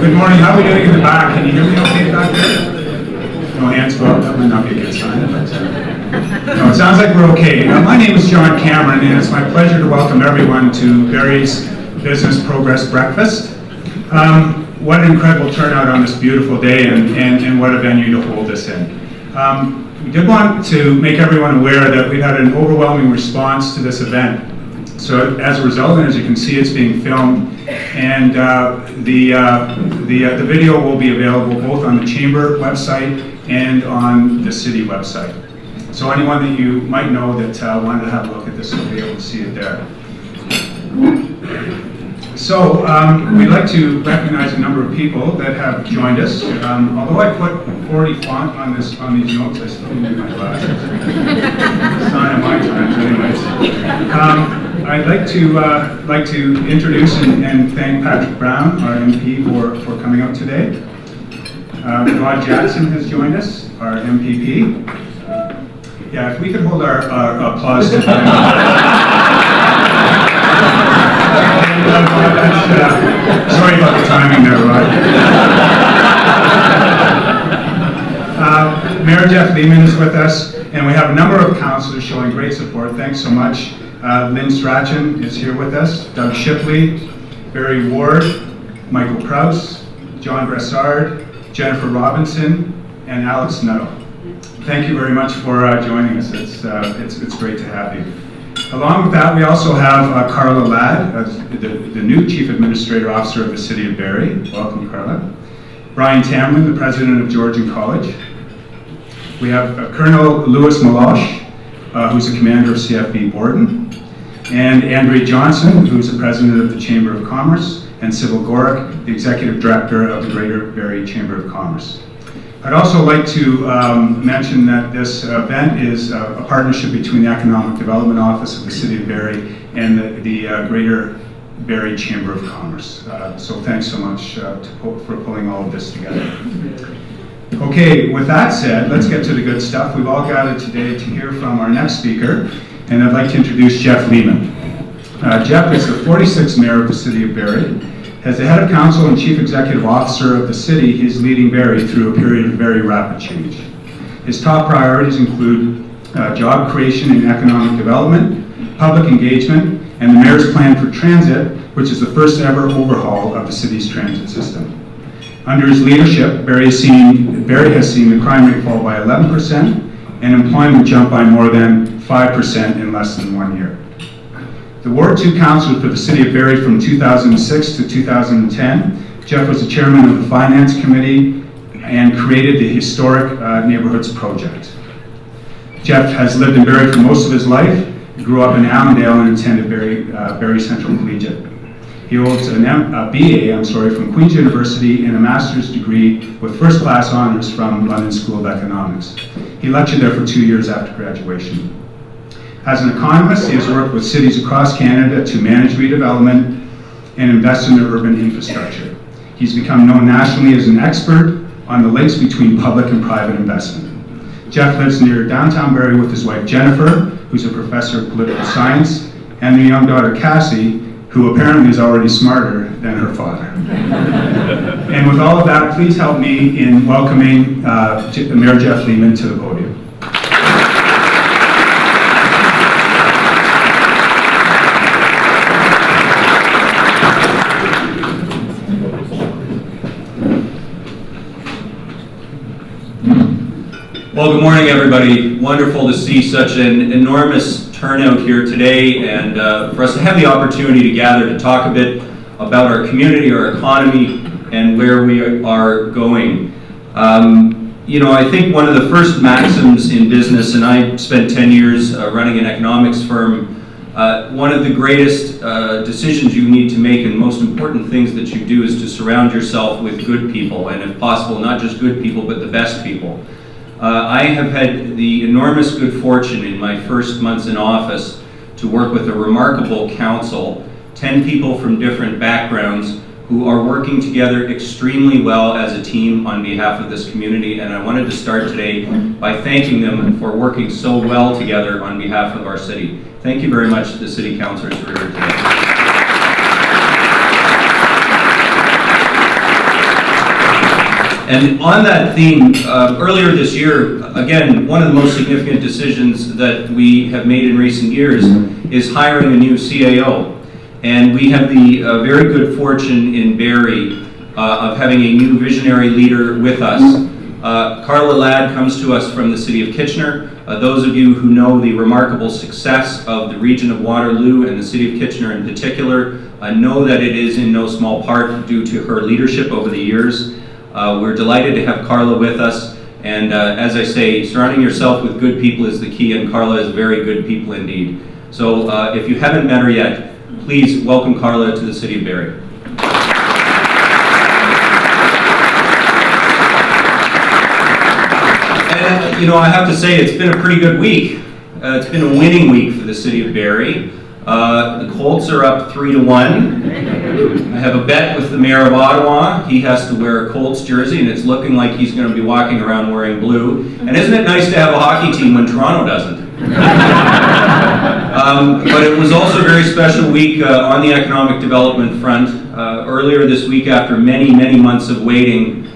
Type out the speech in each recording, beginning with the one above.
Good morning. How are we doing in the back? Can you hear me okay back there? No hands go up. That might not be a good sign. But, no, it sounds like we're okay. My name is John Cameron, and it's my pleasure to welcome everyone to Barrie's Business Progress Breakfast. What an incredible turnout on this beautiful day, and what a venue to hold this in. We did want to make everyone aware that we've had an overwhelming response to this event. So as a result, and as you can see, it's being filmed, and the video will be available both on the Chamber website and on the City website. So anyone that you might know that wanted to have a look at this will be able to see it there. So we'd like to recognize a number of people that have joined us. Although I put 40 font on these notes, I still need my glasses. It's not in my times, anyways. I'd like to introduce and thank Patrick Brown, our MP, for coming out today. Rod Jackson has joined us, our MPP. Yeah, if we could hold our applause to him. Sorry about the timing there, Rod. Mayor Jeff Lehman is with us, and we have a number of councillors showing great support. Thanks so much. Lynn Strachan is here with us, Doug Shipley, Barry Ward, Michael Krause, John Bressard, Jennifer Robinson, and Alex Nuttall. Thank you very much for joining us. It's great to have you. Along with that, we also have Carla Ladd, the new Chief Administrative Officer of the City of Barrie. Welcome, Carla. Brian Tamlin, the President of Georgian College. We have Colonel Louis Meloche, who's the Commander of CFB Borden. And Andrea Johnson, who's the President of the Chamber of Commerce. And Sybil Gorick, the Executive Director of the Greater Barrie Chamber of Commerce. I'd also like to mention that this event is a partnership between the Economic Development Office of the City of Barrie and the Greater Barrie Chamber of Commerce. So thanks so much for pulling all of this together. Okay, with that said, let's get to the good stuff. We've all gathered today to hear from our next speaker, and I'd like to introduce Jeff Lehman. Jeff is the 46th Mayor of the City of Barrie. As the head of council and chief executive officer of the city, he is leading Barrie through a period of very rapid change. His top priorities include job creation and economic development, public engagement, and the mayor's plan for transit, which is the first ever overhaul of the city's transit system. Under his leadership, Barrie has seen the crime rate fall by 11% and employment jump by more than 5% in less than 1 year. The Ward 2 Councillor for the City of Barrie from 2006 to 2010, Jeff was the chairman of the Finance Committee and created the historic Neighbourhoods Project. Jeff has lived in Barrie for most of his life. He grew up in Allendale and attended Barrie Central Collegiate. He holds a BA from Queen's University and a master's degree with first-class honours from London School of Economics. He lectured there for 2 years after graduation. As an economist, he has worked with cities across Canada to manage redevelopment and invest in their urban infrastructure. He's become known nationally as an expert on the links between public and private investment. Jeff lives near downtown Barrie with his wife Jennifer, who's a professor of political science, and their young daughter Cassie, who apparently is already smarter than her father. And with all of that, please help me in welcoming Mayor Jeff Lehman to the podium. Well, good morning, everybody. Wonderful to see such an enormous turnout here today, and for us to have the opportunity to gather to talk a bit about our community, our economy, and where we are going. You know, I think one of the first maxims in business, and I spent 10 years running an economics firm, one of the greatest decisions you need to make and most important things that you do is to surround yourself with good people, and if possible, not just good people, but the best people. I have had the enormous good fortune in my first months in office to work with a remarkable council, 10 people from different backgrounds who are working together extremely well as a team on behalf of this community, and I wanted to start today by thanking them for working so well together on behalf of our city. Thank you very much to the city councilors who are here today. And on that theme, earlier this year, again, one of the most significant decisions that we have made in recent years is hiring a new CAO. And we have the very good fortune in Barrie of having a new visionary leader with us. Carla Ladd comes to us from the city of Kitchener. Those of you who know the remarkable success of the region of Waterloo and the city of Kitchener in particular know that it is in no small part due to her leadership over the years. We're delighted to have Carla with us, and as I say, surrounding yourself with good people is the key, and Carla is very good people indeed. So if you haven't met her yet, please welcome Carla to the city of Barrie. And you know, I have to say it's been a pretty good week. It's been a winning week for the city of Barrie. The Colts are up 3-1. I have a bet with the mayor of Ottawa. He has to wear a Colts jersey, and it's looking like he's going to be walking around wearing blue. And isn't it nice to have a hockey team when Toronto doesn't? But it was also a very special week on the economic development front. Earlier this week, after many, many months of waiting,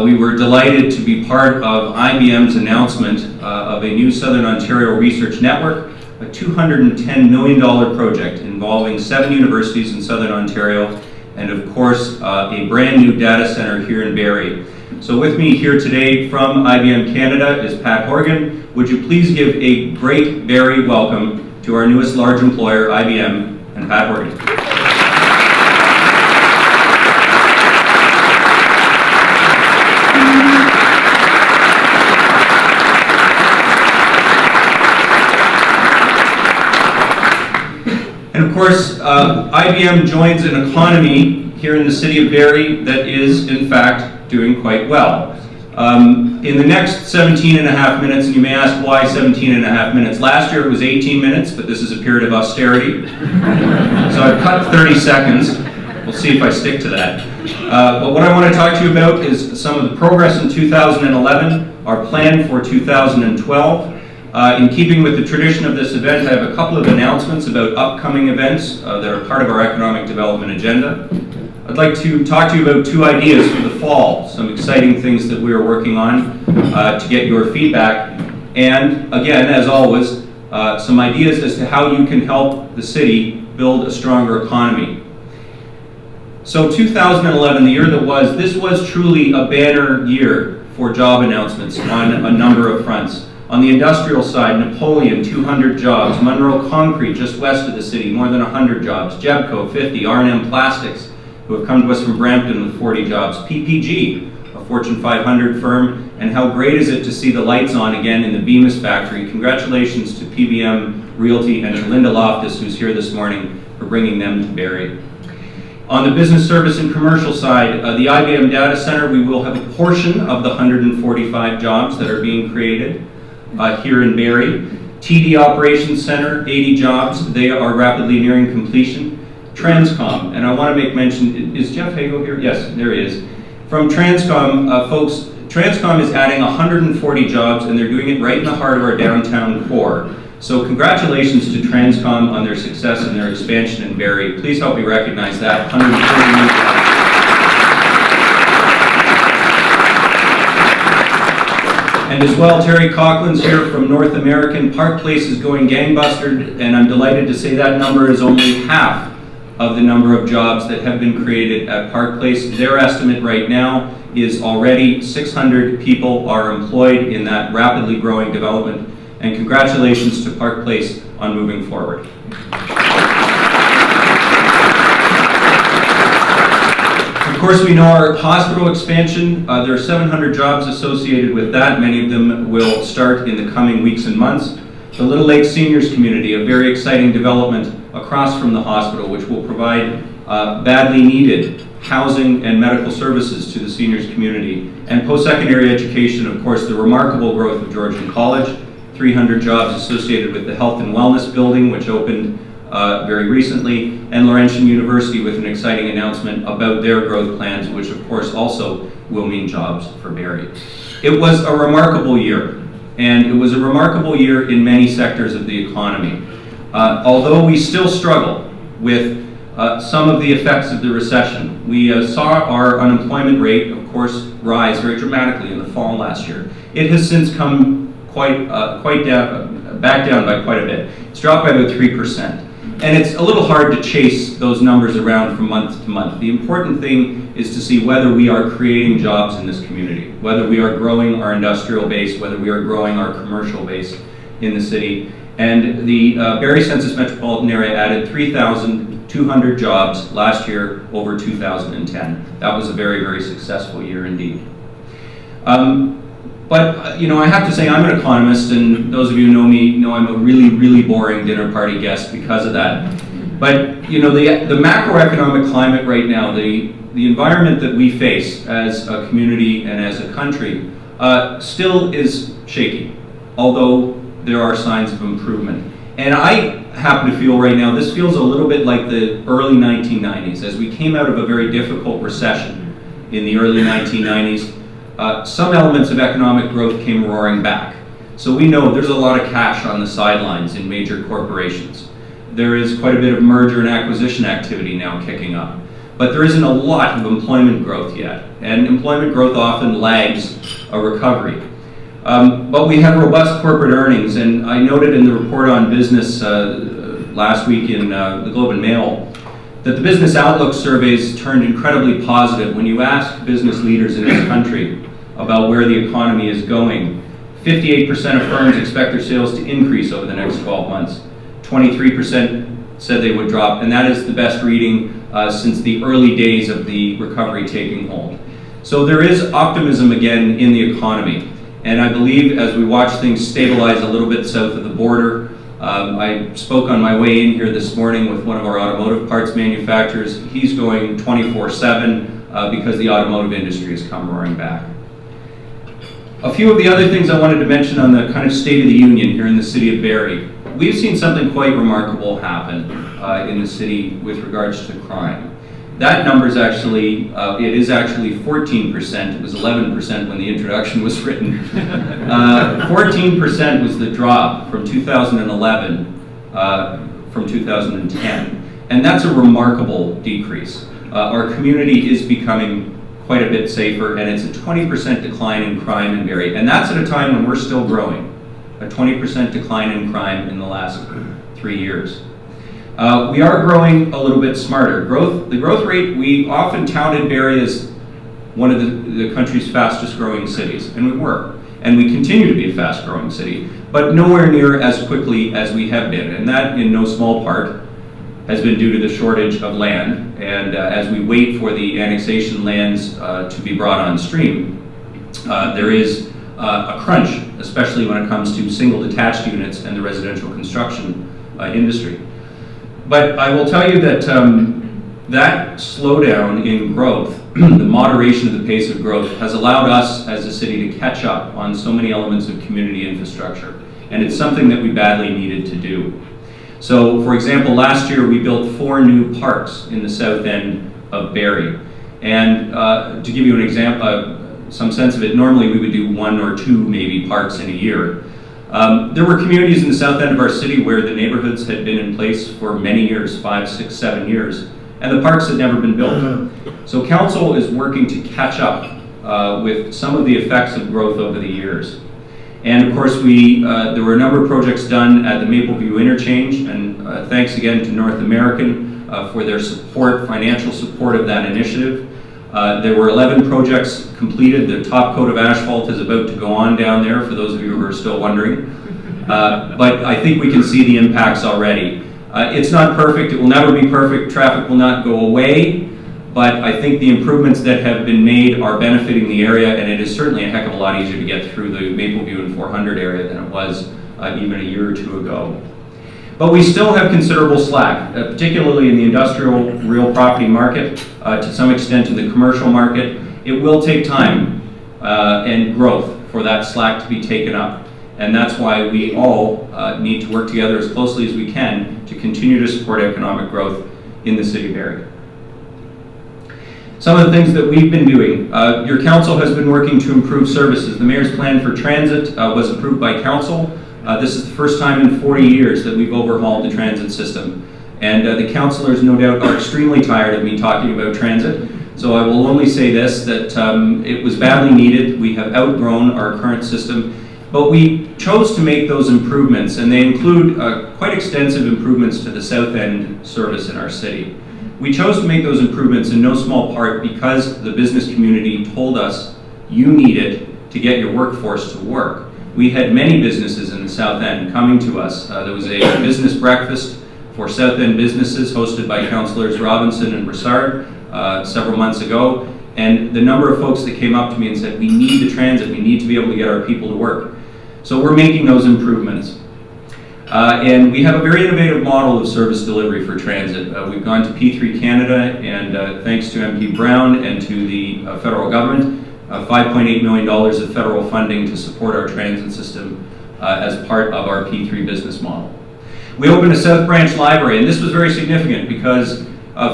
we were delighted to be part of IBM's announcement of a new Southern Ontario Research Network, a $210 million project involving 7 universities in Southern Ontario, and of course, a brand new data center here in Barrie. So with me here today from IBM Canada is Pat Horgan. Would you please give a great Barrie welcome to our newest large employer, IBM, and Pat Horgan. And of course, IBM joins an economy here in the city of Barrie that is, in fact, doing quite well. In the next 17 and a half minutes, and you may ask why 17 and a half minutes. Last year it was 18 minutes, but this is a period of austerity. So I've cut 30 seconds. We'll see if I stick to that. But what I want to talk to you about is some of the progress in 2011, our plan for 2012. In keeping with the tradition of this event, I have a couple of announcements about upcoming events that are part of our economic development agenda. I'd like to talk to you about 2 ideas for the fall, some exciting things that we are working on to get your feedback. And again, as always, some ideas as to how you can help the city build a stronger economy. So 2011, the year that was, this was truly a banner year for job announcements on a number of fronts. On the industrial side, Napoleon, 200 jobs. Munro Concrete, just west of the city, more than 100 jobs. Jebco, 50. R&M Plastics, who have come to us from Brampton with 40 jobs. PPG, a Fortune 500 firm. And how great is it to see the lights on again in the Bemis factory. Congratulations to PBM Realty and to Linda Loftus, who's here this morning, for bringing them to Barrie. On the business service and commercial side, the IBM Data Center, we will have a portion of the 145 jobs that are being created here in Barrie. TD Operations Center, 80 jobs. They are rapidly nearing completion. Transcom, and I want to make mention, is Jeff Hago here? Yes, there he is. From Transcom, folks, Transcom is adding 140 jobs, and they're doing it right in the heart of our downtown core. So congratulations to Transcom on their success and their expansion in Barrie. Please help me recognize that. 140 new jobs. And as well, Terry Coughlin's here from North American. Park Place is going gangbusters, and I'm delighted to say that number is only half of the number of jobs that have been created at Park Place. Their estimate right now is already 600 people are employed in that rapidly growing development. And congratulations to Park Place on moving forward. Of course, we know our hospital expansion. There are 700 jobs associated with that. Many of them will start in the coming weeks and months. The Little Lake Seniors Community, a very exciting development across from the hospital, which will provide badly needed housing and medical services to the seniors community. And post-secondary education, of course, the remarkable growth of Georgian College, 300 jobs associated with the Health and Wellness Building, which opened very recently, and Laurentian University with an exciting announcement about their growth plans, which of course also will mean jobs for Barrie. It was a remarkable year, and it was a remarkable year in many sectors of the economy. Although we still struggle with some of the effects of the recession, we saw our unemployment rate, of course, course, rise very dramatically in the fall last year. It has since come back down by quite a bit. It's dropped by about 3%. And it's a little hard to chase those numbers around from month to month. The important thing is to see whether we are creating jobs in this community, whether we are growing our industrial base, whether we are growing our commercial base in the city. And the Barrie Census Metropolitan Area added 3,200 jobs last year over 2010. That was a very, very successful year indeed. But, I have to say I'm an economist, and those of you who know me know I'm a really, really boring dinner party guest because of that. But, the macroeconomic climate right now, the environment that we face as a community and as a country still is shaky, although there are signs of improvement. And I happen to feel right now, this feels a little bit like the early 1990s. As we came out of a very difficult recession in the early 1990s, some elements of economic growth came roaring back. So we know there's a lot of cash on the sidelines in major corporations. There is quite a bit of merger and acquisition activity now kicking up. But there isn't a lot of employment growth yet. And employment growth often lags a recovery. But we have robust corporate earnings. And I noted in the report on business last week in the Globe and Mail that the Business Outlook surveys turned incredibly positive. When you ask business leaders in this country about where the economy is going, 58% of firms expect their sales to increase over the next 12 months. 23% said they would drop, and that is the best reading since the early days of the recovery taking hold. So there is optimism again in the economy, and I believe as we watch things stabilize a little bit south of the border, I spoke on my way in here this morning with one of our automotive parts manufacturers. He's going 24/7 because the automotive industry has come roaring back. A few of the other things I wanted to mention on the kind of State of the Union here in the city of Barrie. We've seen something quite remarkable happen in the city with regards to crime. That number is actually, it is actually 14%. It was 11% when the introduction was written. 14% was the drop from 2011 from 2010. And that's a remarkable decrease. Our community is becoming quite a bit safer, and it's a 20% decline in crime in Barrie. And that's at a time when we're still growing. A 20% decline in crime in the last 3 years. We are growing a little bit smarter. The growth rate, we often touted Barrie as one of the country's fastest growing cities, and we were. And we continue to be a fast growing city, but nowhere near as quickly as we have been. And that, in no small part, has been due to the shortage of land. And as we wait for the annexation lands to be brought on stream, there is a crunch, especially when it comes to single detached units and the residential construction industry. But I will tell you that that slowdown in growth, the moderation of the pace of growth, has allowed us as a city to catch up on so many elements of community infrastructure. And it's something that we badly needed to do. So, for example, last year we built 4 new parks in the south end of Barrie. And to give you an example, some sense of it, normally we would do 1 or 2 maybe parks in a year. There were communities in the south end of our city where the neighborhoods had been in place for many years, 5, 6, 7 years, and the parks had never been built. So council is working to catch up with some of the effects of growth over the years. And of course, there were a number of projects done at the Mapleview Interchange, and thanks again to North American for their support, financial support of that initiative. There were 11 projects completed. The top coat of asphalt is about to go on down there, for those of you who are still wondering. But I think we can see the impacts already. It's not perfect. It will never be perfect. Traffic will not go away. But I think the improvements that have been made are benefiting the area, and it is certainly a heck of a lot easier to get through the Mapleview and 400 area than it was even a year or 2 ago. But we still have considerable slack, particularly in the industrial real property market, to some extent in the commercial market. It will take time and growth for that slack to be taken up. And that's why we all need to work together as closely as we can to continue to support economic growth in the city of Barrie. Some of the things that we've been doing. Your council has been working to improve services. The mayor's plan for transit was approved by council. This is the first time in 40 years that we've overhauled the transit system. And the councillors, no doubt, are extremely tired of me talking about transit. So I will only say this, that it was badly needed. We have outgrown our current system, but we chose to make those improvements, and they include quite extensive improvements to the South End service in our city. We chose to make those improvements in no small part because the business community told us, you need it to get your workforce to work. We had many businesses in the South End coming to us. There was a business breakfast for South End businesses hosted by Councillors Robinson and Broussard several months ago. And the number of folks that came up to me and said, we need the transit, we need to be able to get our people to work. So we're making those improvements. And we have a very innovative model of service delivery for transit. We've gone to P3 Canada, and thanks to MP Brown and to the federal government, $5.8 million of federal funding to support our transit system as part of our P3 business model. We opened a South Branch Library, and this was very significant because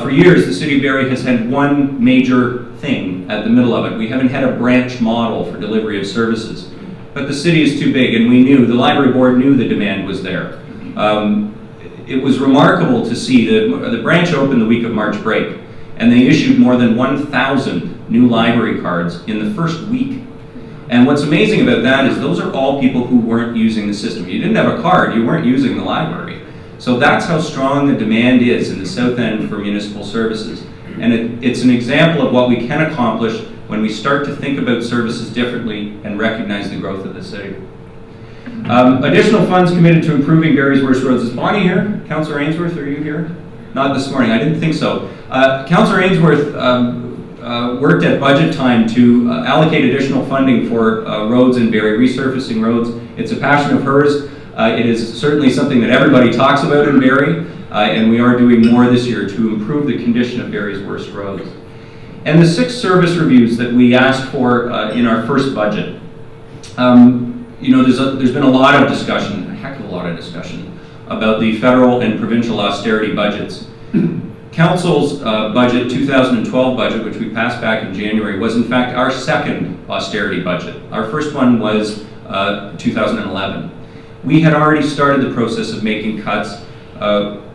for years the City of Barrie has had one major thing at the middle of it. We haven't had a branch model for delivery of services. But the city is too big, and we knew, the library board knew the demand was there. It was remarkable to see that the branch opened the week of March break, and they issued more than 1,000 new library cards in the first week. And what's amazing about that is those are all people who weren't using the system. You didn't have a card, you weren't using the library. So that's how strong the demand is in the South End for municipal services. And it's an example of what we can accomplish when we start to think about services differently and recognize the growth of the city. Additional funds committed to improving Barrie's worst roads. Is Bonnie here? Councillor Ainsworth, are you here? Not this morning, I didn't think so. Councillor Ainsworth worked at budget time to allocate additional funding for roads in Barrie, resurfacing roads. It's a passion of hers. It is certainly something that everybody talks about in Barrie, and we are doing more this year to improve the condition of Barrie's worst roads. And the 6 service reviews that we asked for in our first budget. You know, there's been a lot of discussion, a heck of a lot of discussion, about the federal and provincial austerity budgets. Council's budget, 2012 budget, which we passed back in January, was in fact our second austerity budget. Our first one was 2011. We had already started the process of making cuts,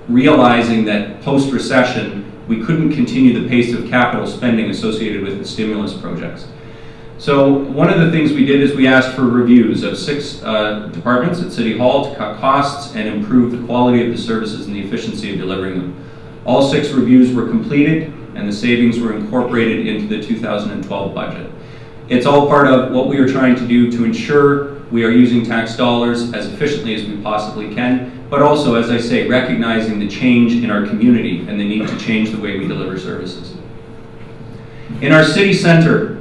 realizing that post-recession, we couldn't continue the pace of capital spending associated with the stimulus projects. So one of the things we did is we asked for reviews of 6 departments at City Hall to cut costs and improve the quality of the services and the efficiency of delivering them. All 6 reviews were completed, and the savings were incorporated into the 2012 budget. It's all part of what we are trying to do to ensure we are using tax dollars as efficiently as we possibly can, but also, as I say, recognizing the change in our community and the need to change the way we deliver services. In our city center,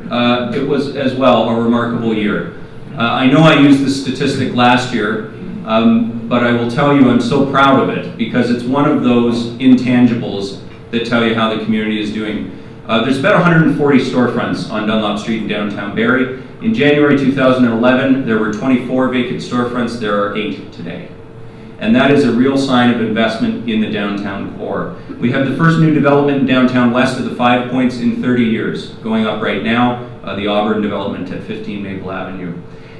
it was as well a remarkable year. I know I used this statistic last year, but I will tell you I'm so proud of it because it's one of those intangibles that tell you how the community is doing. There's about 140 storefronts on Dunlop Street in downtown Barrie. In January 2011, there were 24 vacant storefronts. There are 8 today. And that is a real sign of investment in the downtown core. We have the first new development in downtown west of the 5 Points in 30 years, going up right now, the Auburn development at 15 Maple Avenue.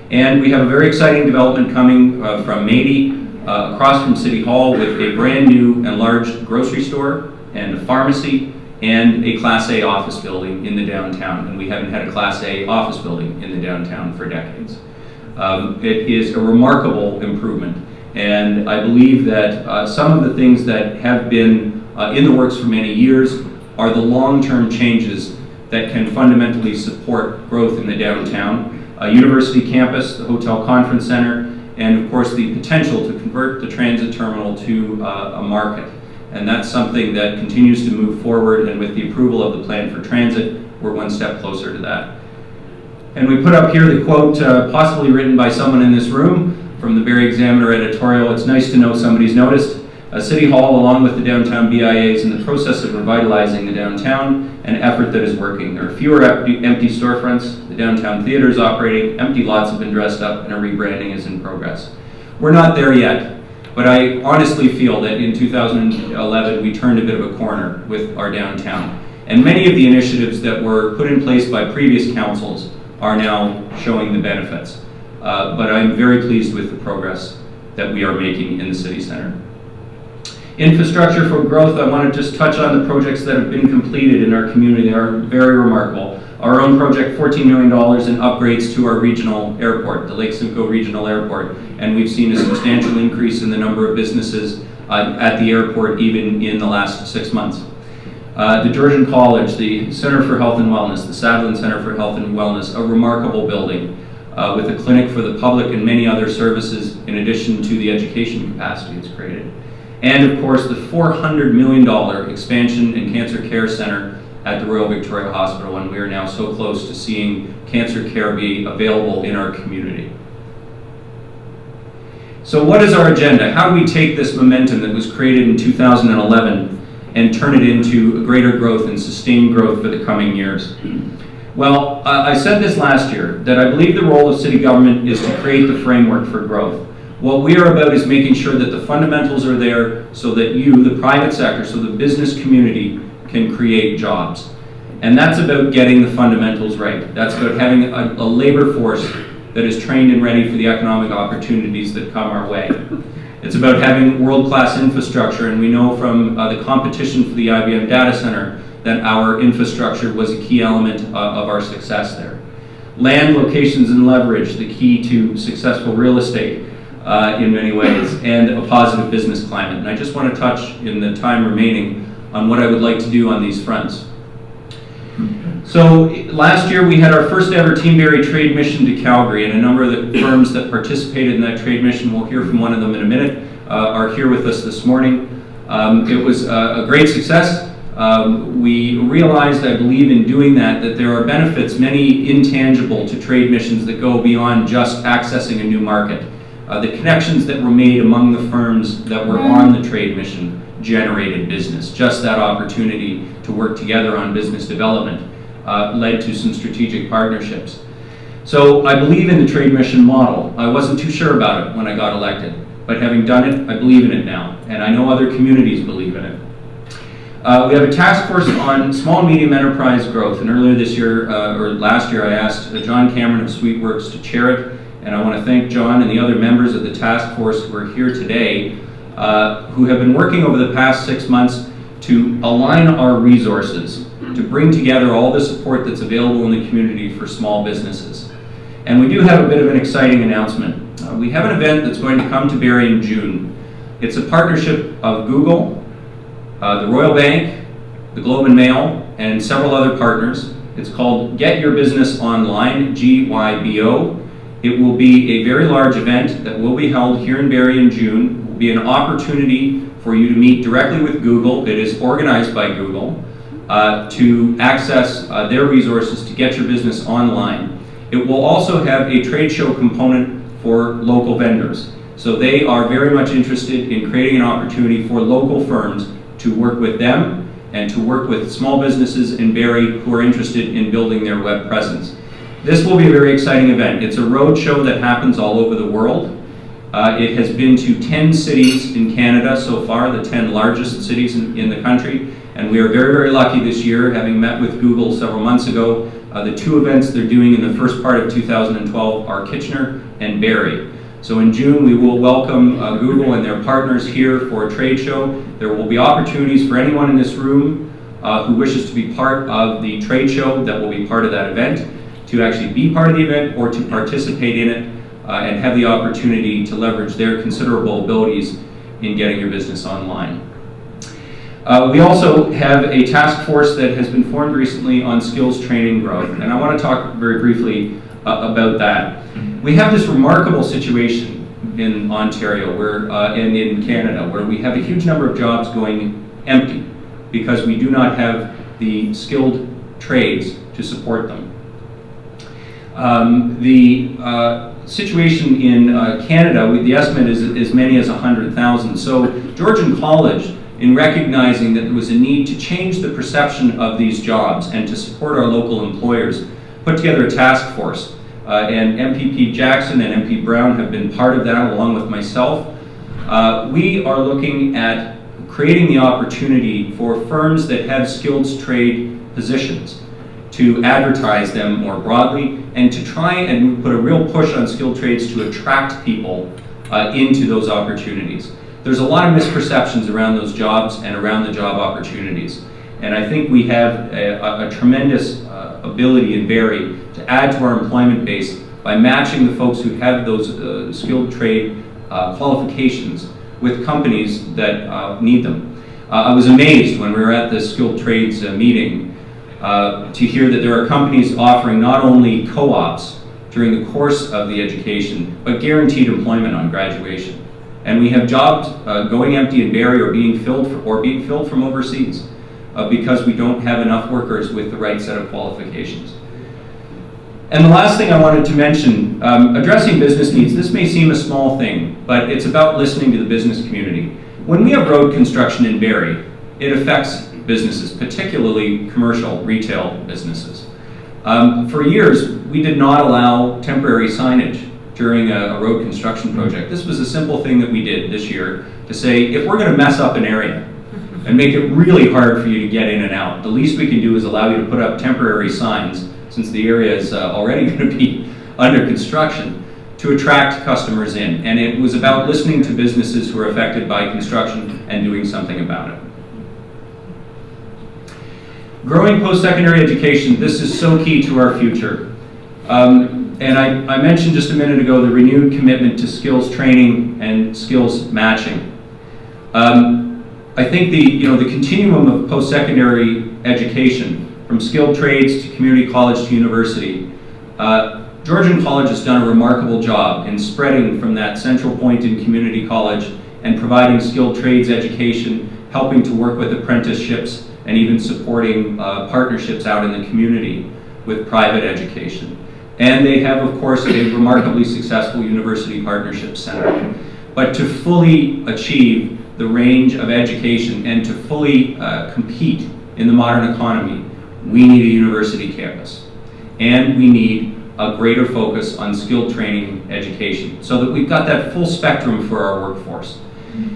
And we have a very exciting development coming from Mady, across from City Hall, with a brand new and large grocery store and a pharmacy and a Class A office building in the downtown. And we haven't had a Class A office building in the downtown for decades. It is a remarkable improvement. And I believe that some of the things that have been in the works for many years are the long-term changes that can fundamentally support growth in the downtown. University campus, the Hotel Conference Center, and of course the potential to convert the transit terminal to a market. And that's something that continues to move forward, and with the approval of the plan for transit, we're one step closer to that. And we put up here the quote, possibly written by someone in this room, from the Barrie Examiner editorial. It's nice to know somebody's noticed. City Hall, along with the downtown BIA, is in the process of revitalizing the downtown, an effort that is working. There are fewer empty storefronts, the downtown theater is operating, empty lots have been dressed up, and a rebranding is in progress. We're not there yet, but I honestly feel that in 2011 we turned a bit of a corner with our downtown. And many of the initiatives that were put in place by previous councils are now showing the benefits. But I'm very pleased with the progress that we are making in the city center. Infrastructure for growth, I want to just touch on the projects that have been completed in our community. They are very remarkable. Our own project, $14 million in upgrades to our regional airport, the Lake Simcoe Regional Airport, and we've seen a substantial increase in the number of businesses at the airport even in the last 6 months. The Georgian College, the Center for Health and Wellness, the Sadlin Center for Health and Wellness, a remarkable building with a clinic for the public and many other services in addition to the education capacity it's created. And of course the $400 million expansion in Cancer Care Center at the Royal Victoria Hospital, and we are now so close to seeing cancer care be available in our community. So what is our agenda? How do we take this momentum that was created in 2011 and turn it into greater growth and sustained growth for the coming years? Well, I said this last year, that I believe the role of city government is to create the framework for growth. What we are about is making sure that the fundamentals are there so that you, the private sector, so the business community, can create jobs. And that's about getting the fundamentals right. That's about having a labor force that is trained and ready for the economic opportunities that come our way. It's about having world-class infrastructure, and we know from the competition for the IBM data center that our infrastructure was a key element of our success there. Land, locations, and leverage, the key to successful real estate in many ways, and a positive business climate. And I just want to touch in the time remaining on what I would like to do on these fronts. So last year we had our first ever Teamberry trade mission to Calgary, and a number of the firms that participated in that trade mission, we'll hear from one of them in a minute, are here with us this morning. It was a great success. We realized, I believe, in doing that there are benefits, many intangible, to trade missions that go beyond just accessing a new market. The connections that were made among the firms that were on the trade mission generated business. Just that opportunity to work together on business development led to some strategic partnerships. So I believe in the trade mission model. I wasn't too sure about it when I got elected, but having done it, I believe in it now, and I know other communities believe in it. We have a task force on small and medium enterprise growth, and earlier this year, or last year, I asked John Cameron of SweetWorks to chair it, and I want to thank John and the other members of the task force who are here today, who have been working over the past 6 months to align our resources, to bring together all the support that's available in the community for small businesses. And we do have a bit of an exciting announcement. We have an event that's going to come to Barrie in June. It's a partnership of Google, the Royal Bank, the Globe and Mail, and several other partners. It's called Get Your Business Online, GYBO. It will be a very large event that will be held here in Barrie in June. It will be an opportunity for you to meet directly with Google. It is organized by Google to access their resources to get your business online. It will also have a trade show component for local vendors. So they are very much interested in creating an opportunity for local firms to work with them and to work with small businesses in Barrie who are interested in building their web presence. This will be a very exciting event. It's a road show that happens all over the world. It has been to 10 cities in Canada so far, the 10 largest cities in the country, and we are very, very lucky this year, having met with Google several months ago. The two events they're doing in the first part of 2012 are Kitchener and Barrie. So in June we will welcome Google and their partners here for a trade show. There will be opportunities for anyone in this room who wishes to be part of the trade show that will be part of that event, to actually be part of the event or to participate in it and have the opportunity to leverage their considerable abilities in getting your business online. We also have a task force that has been formed recently on skills training growth, and I want to talk very briefly about that. We have this remarkable situation in Ontario and in Canada where we have a huge number of jobs going empty because we do not have the skilled trades to support them. The situation in Canada, the estimate is as many as 100,000. So Georgian College, in recognizing that there was a need to change the perception of these jobs and to support our local employers, put together a task force. And MPP Jackson and MP Brown have been part of that along with myself. We are looking at creating the opportunity for firms that have skilled trade positions to advertise them more broadly and to try and put a real push on skilled trades to attract people into those opportunities. there's a lot of misperceptions around those jobs and around the job opportunities. And I think we have a tremendous ability in Barrie to add to our employment base by matching the folks who have those skilled trade qualifications with companies that need them. I was amazed when we were at the skilled trades meeting to hear that there are companies offering not only co-ops during the course of the education, but guaranteed employment on graduation. And we have jobs going empty in Barrie or being filled from overseas because we don't have enough workers with the right set of qualifications. And the last thing I wanted to mention, addressing business needs. This may seem a small thing, but it's about listening to the business community. When we have road construction in Barrie, it affects businesses, particularly commercial retail businesses. For years, we did not allow temporary signage during a road construction project. This was a simple thing that we did this year to say, if we're going to mess up an area and make it really hard for you to get in and out, the least we can do is allow you to put up temporary signs, since the area is already going to be under construction, to attract customers in. And it was about listening to businesses who are affected by construction and doing something about it. Growing post-secondary education, this is so key to our future. And I mentioned just a minute ago the renewed commitment to skills training and skills matching. I think the continuum of post-secondary education, from skilled trades to community college to university, Georgian College has done a remarkable job in spreading from that central point in community college and providing skilled trades education, helping to work with apprenticeships, and even supporting partnerships out in the community with private education. And they have, of course, a remarkably successful university partnership center. But to fully achieve the range of education and to fully compete in the modern economy, we need a university campus. And we need a greater focus on skilled training education so that we've got that full spectrum for our workforce.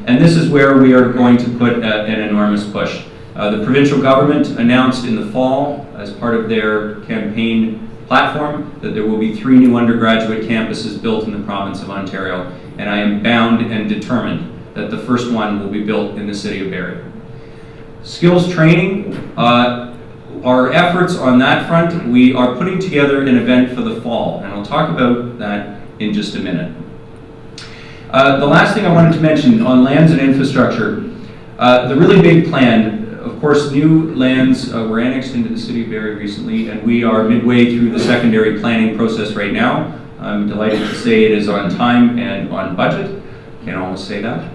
And this is where we are going to put an enormous push. The provincial government announced in the fall, as part of their campaign platform, that there will be 3 new undergraduate campuses built in the province of Ontario, and I am bound and determined that the first one will be built in the city of Barrie. Skills training, our efforts on that front, we are putting together an event for the fall, and I'll talk about that in just a minute. The last thing I wanted to mention on lands and infrastructure, the really big plan. Of course, new lands were annexed into the city of Barrie recently, and we are midway through the secondary planning process right now. I'm delighted to say it is on time and on budget. Can't always say that.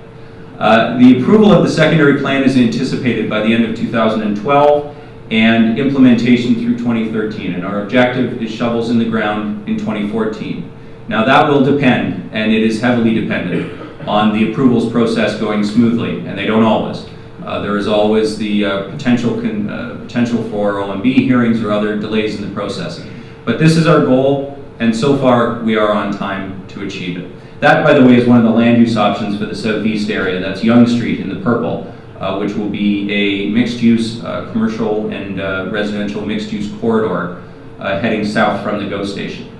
The approval of the secondary plan is anticipated by the end of 2012 and implementation through 2013, and our objective is shovels in the ground in 2014. Now that will depend, and it is heavily dependent, on the approvals process going smoothly, and they don't always. There is always the potential for OMB hearings or other delays in the process. But this is our goal, and so far we are on time to achieve it. That, by the way, is one of the land use options for the southeast area. That's Yonge Street in the purple, which will be a mixed-use commercial and residential mixed-use corridor heading south from the GO station.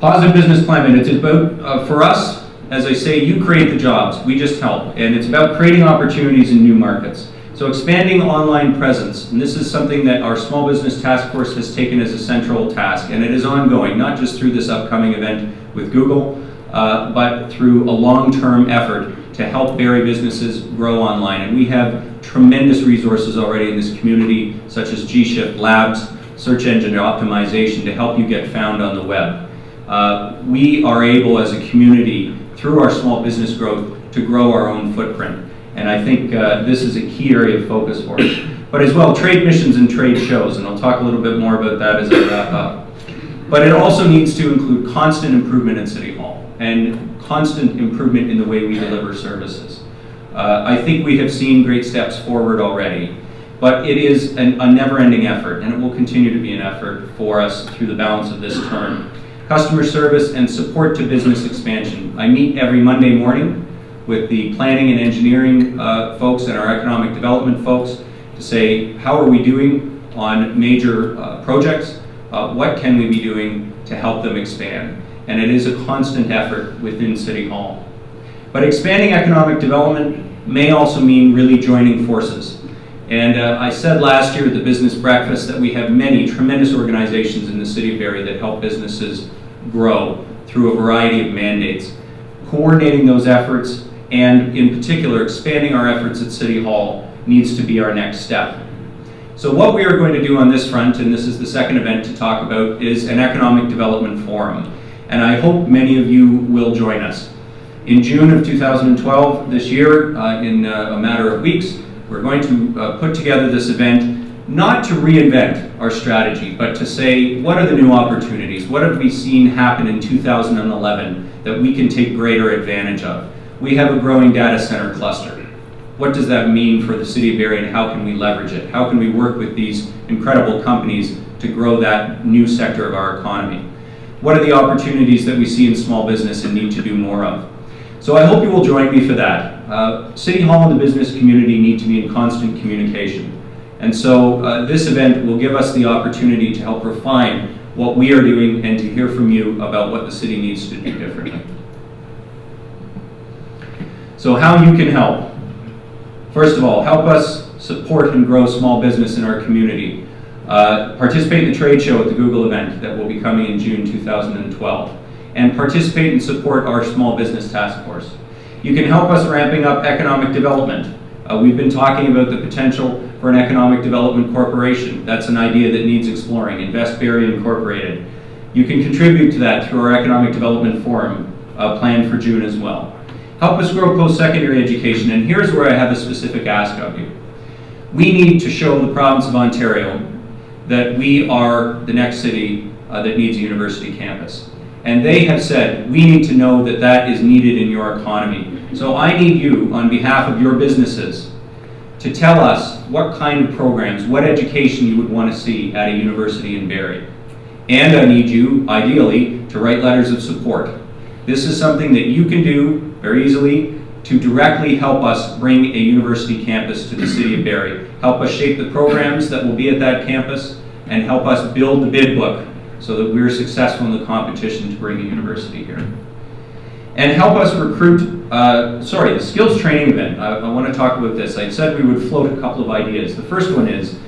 Positive business climate. It's about, for us, as I say, you create the jobs, we just help. And it's about creating opportunities in new markets. So expanding online presence, and this is something that our Small Business Task Force has taken as a central task, and it is ongoing, not just through this upcoming event with Google, but through a long-term effort to help Barrie businesses grow online. And we have tremendous resources already in this community, such as G-Shift Labs, search engine optimization to help you get found on the web. We are able as a community, through our small business growth, to grow our own footprint. And I think this is a key area of focus for us. But as well, trade missions and trade shows, and I'll talk a little bit more about that as I wrap up. But it also needs to include constant improvement in City Hall and constant improvement in the way we deliver services. I think we have seen great steps forward already, but it is a never-ending effort, and it will continue to be an effort for us through the balance of this term. Customer service and support to business expansion. I meet every Monday morning with the planning and engineering folks and our economic development folks to say, how are we doing on major projects? What can we be doing to help them expand? and it is a constant effort within City Hall. But expanding economic development may also mean really joining forces. And I said last year at the business breakfast that we have many tremendous organizations in the City of Barrie that help businesses grow through a variety of mandates. Coordinating those efforts, and in particular expanding our efforts at City Hall, needs to be our next step. So what we are going to do on this front, and this is the second event to talk about, is an economic development forum. And I hope many of you will join us. In June of 2012, this year, in a matter of weeks, we're going to put together this event not to reinvent our strategy, but to say, what are the new opportunities? What have we seen happen in 2011 that we can take greater advantage of? We have a growing data center cluster. What does that mean for the City of Barrie, and how can we leverage it? How can we work with these incredible companies to grow that new sector of our economy? What are the opportunities that we see in small business and need to do more of? So I hope you will join me for that. City Hall and the business community need to be in constant communication. And so this event will give us the opportunity to help refine what we are doing and to hear from you about what the city needs to do differently. So how you can help. First of all, help us support and grow small business in our community. Participate in the trade show at the Google event that will be coming in June 2012. And participate and support our small business task force. You can help us ramping up economic development. We've been talking about the potential for an economic development corporation. That's an idea that needs exploring. Invest Barrie Incorporated. You can contribute to that through our economic development forum planned for June as well. Help us grow post-secondary education, and here's where I have a specific ask of you. We need to show the province of Ontario that we are the next city that needs a university campus. And they have said, we need to know that that is needed in your economy. So I need you, on behalf of your businesses, to tell us what kind of programs, what education you would want to see at a university in Barrie. And I need you, ideally, to write letters of support. This is something that you can do very easily to directly help us bring a university campus to the City of Barrie. Help us shape the programs that will be at that campus, and help us build the bid book so that we're successful in the competition to bring a university here. And help us recruit, the skills training event. I want to talk about this. I said we would float a couple of ideas. The first one is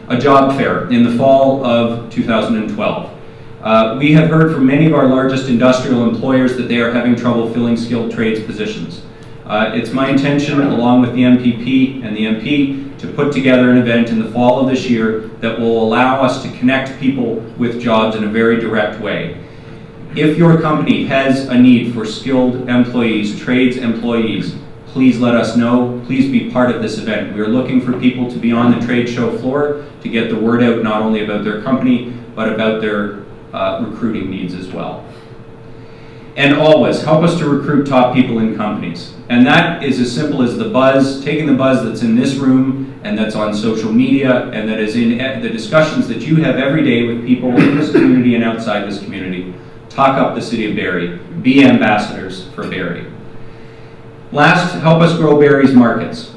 a job fair in the fall of 2012. We have heard from many of our largest industrial employers that they are having trouble filling skilled trades positions. It's my intention, along with the MPP and the MP, to put together an event in the fall of this year that will allow us to connect people with jobs in a very direct way. If your company has a need for skilled employees, trades employees, please let us know. Please be part of this event. We are looking for people to be on the trade show floor to get the word out not only about their company, but about their recruiting needs as well. And always, help us to recruit top people in companies. And that is as simple as the buzz, taking the buzz that's in this room and that's on social media and that is in the discussions that you have every day with people in this community and outside this community. Talk up the City of Barrie. Be ambassadors for Barrie. Last, help us grow Barrie's markets.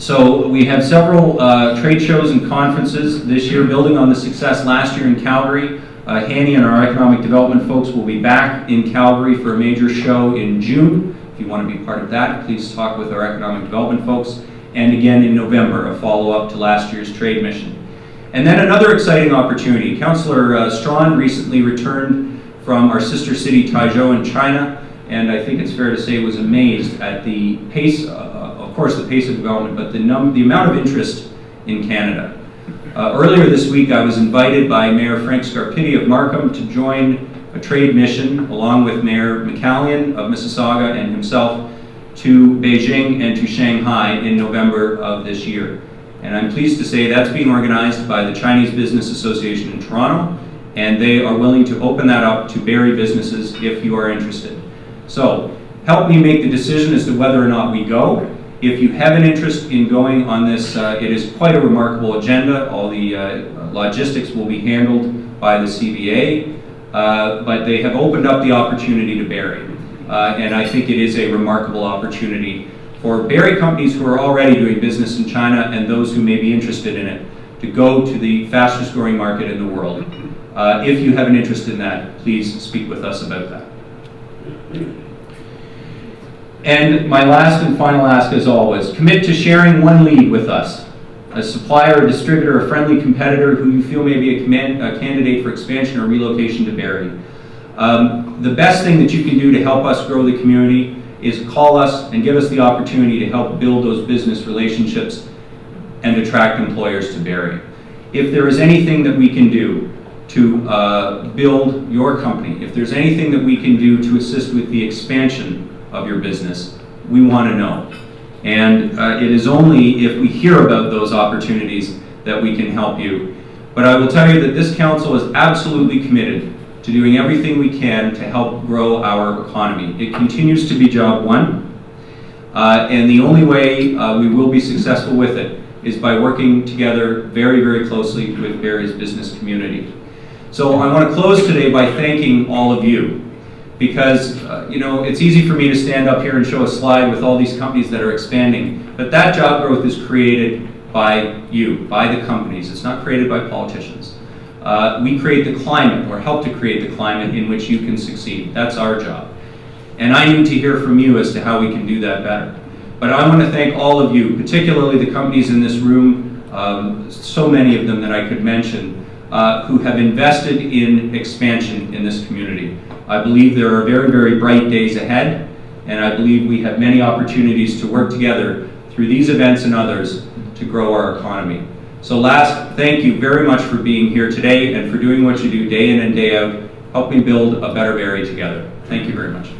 So we have several trade shows and conferences this year, building on the success last year in Calgary. Hanny and our economic development folks will be back in Calgary for a major show in June. If you want to be part of that, please talk with our economic development folks. And again in November, a follow-up to last year's trade mission. And then another exciting opportunity. Councillor Strawn recently returned from our sister city, Taizhou in China, and I think it's fair to say was amazed at the pace, of course the pace of development, but the amount of interest in Canada. Earlier this week, I was invited by Mayor Frank Scarpitti of Markham to join a trade mission, along with Mayor McCallion of Mississauga and himself, to Beijing and to Shanghai in November of this year. And I'm pleased to say that's being organized by the Chinese Business Association in Toronto, and they are willing to open that up to Barrie businesses if you are interested. So help me make the decision as to whether or not we go. If you have an interest in going on this, it is quite a remarkable agenda. All the logistics will be handled by the CBA, but they have opened up the opportunity to Barrie. And I think it is a remarkable opportunity for Barrie companies who are already doing business in China and those who may be interested in it to go to the fastest growing market in the world. If you have an interest in that, please speak with us about that. And my last and final ask, as always, commit to sharing one lead with us, a supplier, a distributor, a friendly competitor who you feel may be a candidate for expansion or relocation to Barrie. The best thing that you can do to help us grow the community is call us and give us the opportunity to help build those business relationships and attract employers to Barrie. If there is anything that we can do to build your company, if there's anything that we can do to assist with the expansion of your business, we want to know. And it is only if we hear about those opportunities that we can help you. But I will tell you that this council is absolutely committed to doing everything we can to help grow our economy. It continues to be job one, and the only way we will be successful with it is by working together very, very closely with Barrie's business community. So I want to close today by thanking all of you, because you know, it's easy for me to stand up here and show a slide with all these companies that are expanding, but that job growth is created by you, by the companies. It's not created by politicians. We create the climate, or help to create the climate in which you can succeed. That's our job. And I need to hear from you as to how we can do that better. But I want to thank all of you, particularly the companies in this room, so many of them that I could mention, who have invested in expansion in this community. I believe there are very, very bright days ahead, and I believe we have many opportunities to work together through these events and others to grow our economy. So last, thank you very much for being here today and for doing what you do day in and day out, helping build a better Barrie together. Thank you very much.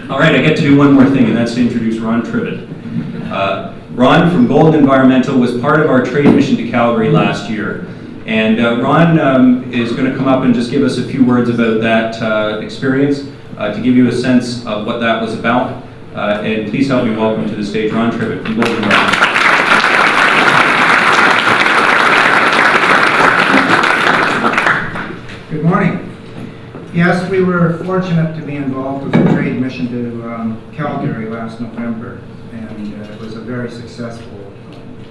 All right, I get to do one more thing, and that's to introduce Ron Tribbett. Ron from Golden Environmental was part of our trade mission to Calgary last year. And Ron is going to come up and just give us a few words about that experience to give you a sense of what that was about. And please help me welcome to the stage Ron Tribbett from Golden Environmental. Good morning. Yes, we were fortunate to be involved with the trade mission to Calgary last November, and it was a very successful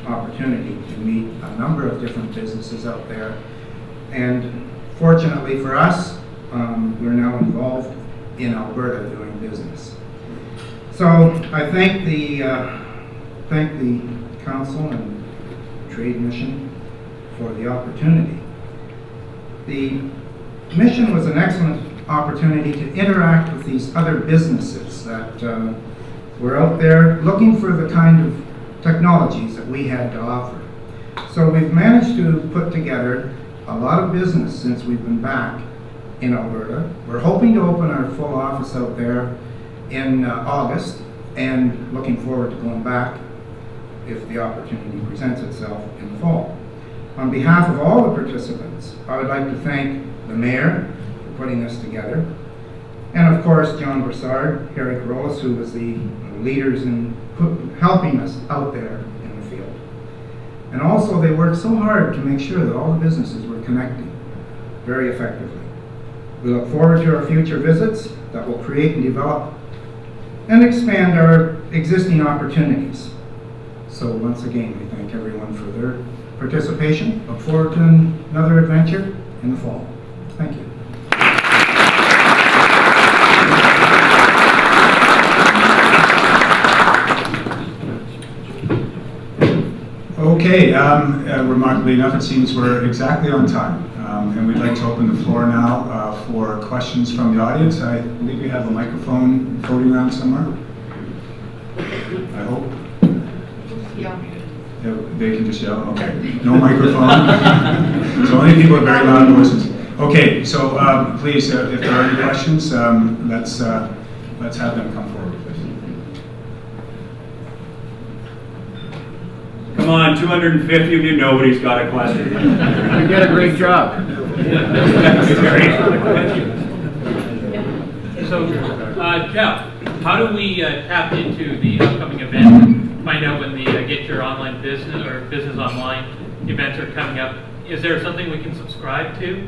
opportunity to meet a number of different businesses out there. And fortunately for us, we're now involved in Alberta doing business. So I thank the council and trade mission for the opportunity. The mission was an excellent opportunity to interact with these other businesses that were out there looking for the kind of technologies that we had to offer. So we've managed to put together a lot of business since we've been back in Alberta. We're hoping to open our full office out there in August, and looking forward to going back if the opportunity presents itself in the fall. On behalf of all the participants, I would like to thank the Mayor for putting this together, and of course John Broussard, Harry Carolus, who was the leaders in helping us out there in the field. And also they worked so hard to make sure that all the businesses were connecting very effectively. We look forward to our future visits that will create and develop and expand our existing opportunities. So once again, we thank everyone for their participation. Look forward to another adventure in the fall. Thank you. Okay, remarkably enough, it seems we're exactly on time. And we'd like to open the floor now for questions from the audience. I believe we have a microphone floating around somewhere. I hope. Yeah. Yeah, they can just yell, okay. No microphone. So only people with very loud voices. Okay, so please, if there are any questions, let's have them come forward, please. Come on, 250 of you, nobody's got a question. You did a great job. So, Jeff, how do we tap into the upcoming event? Find out when the Get Your Online Business or Business Online events are coming up. Is there something we can subscribe to?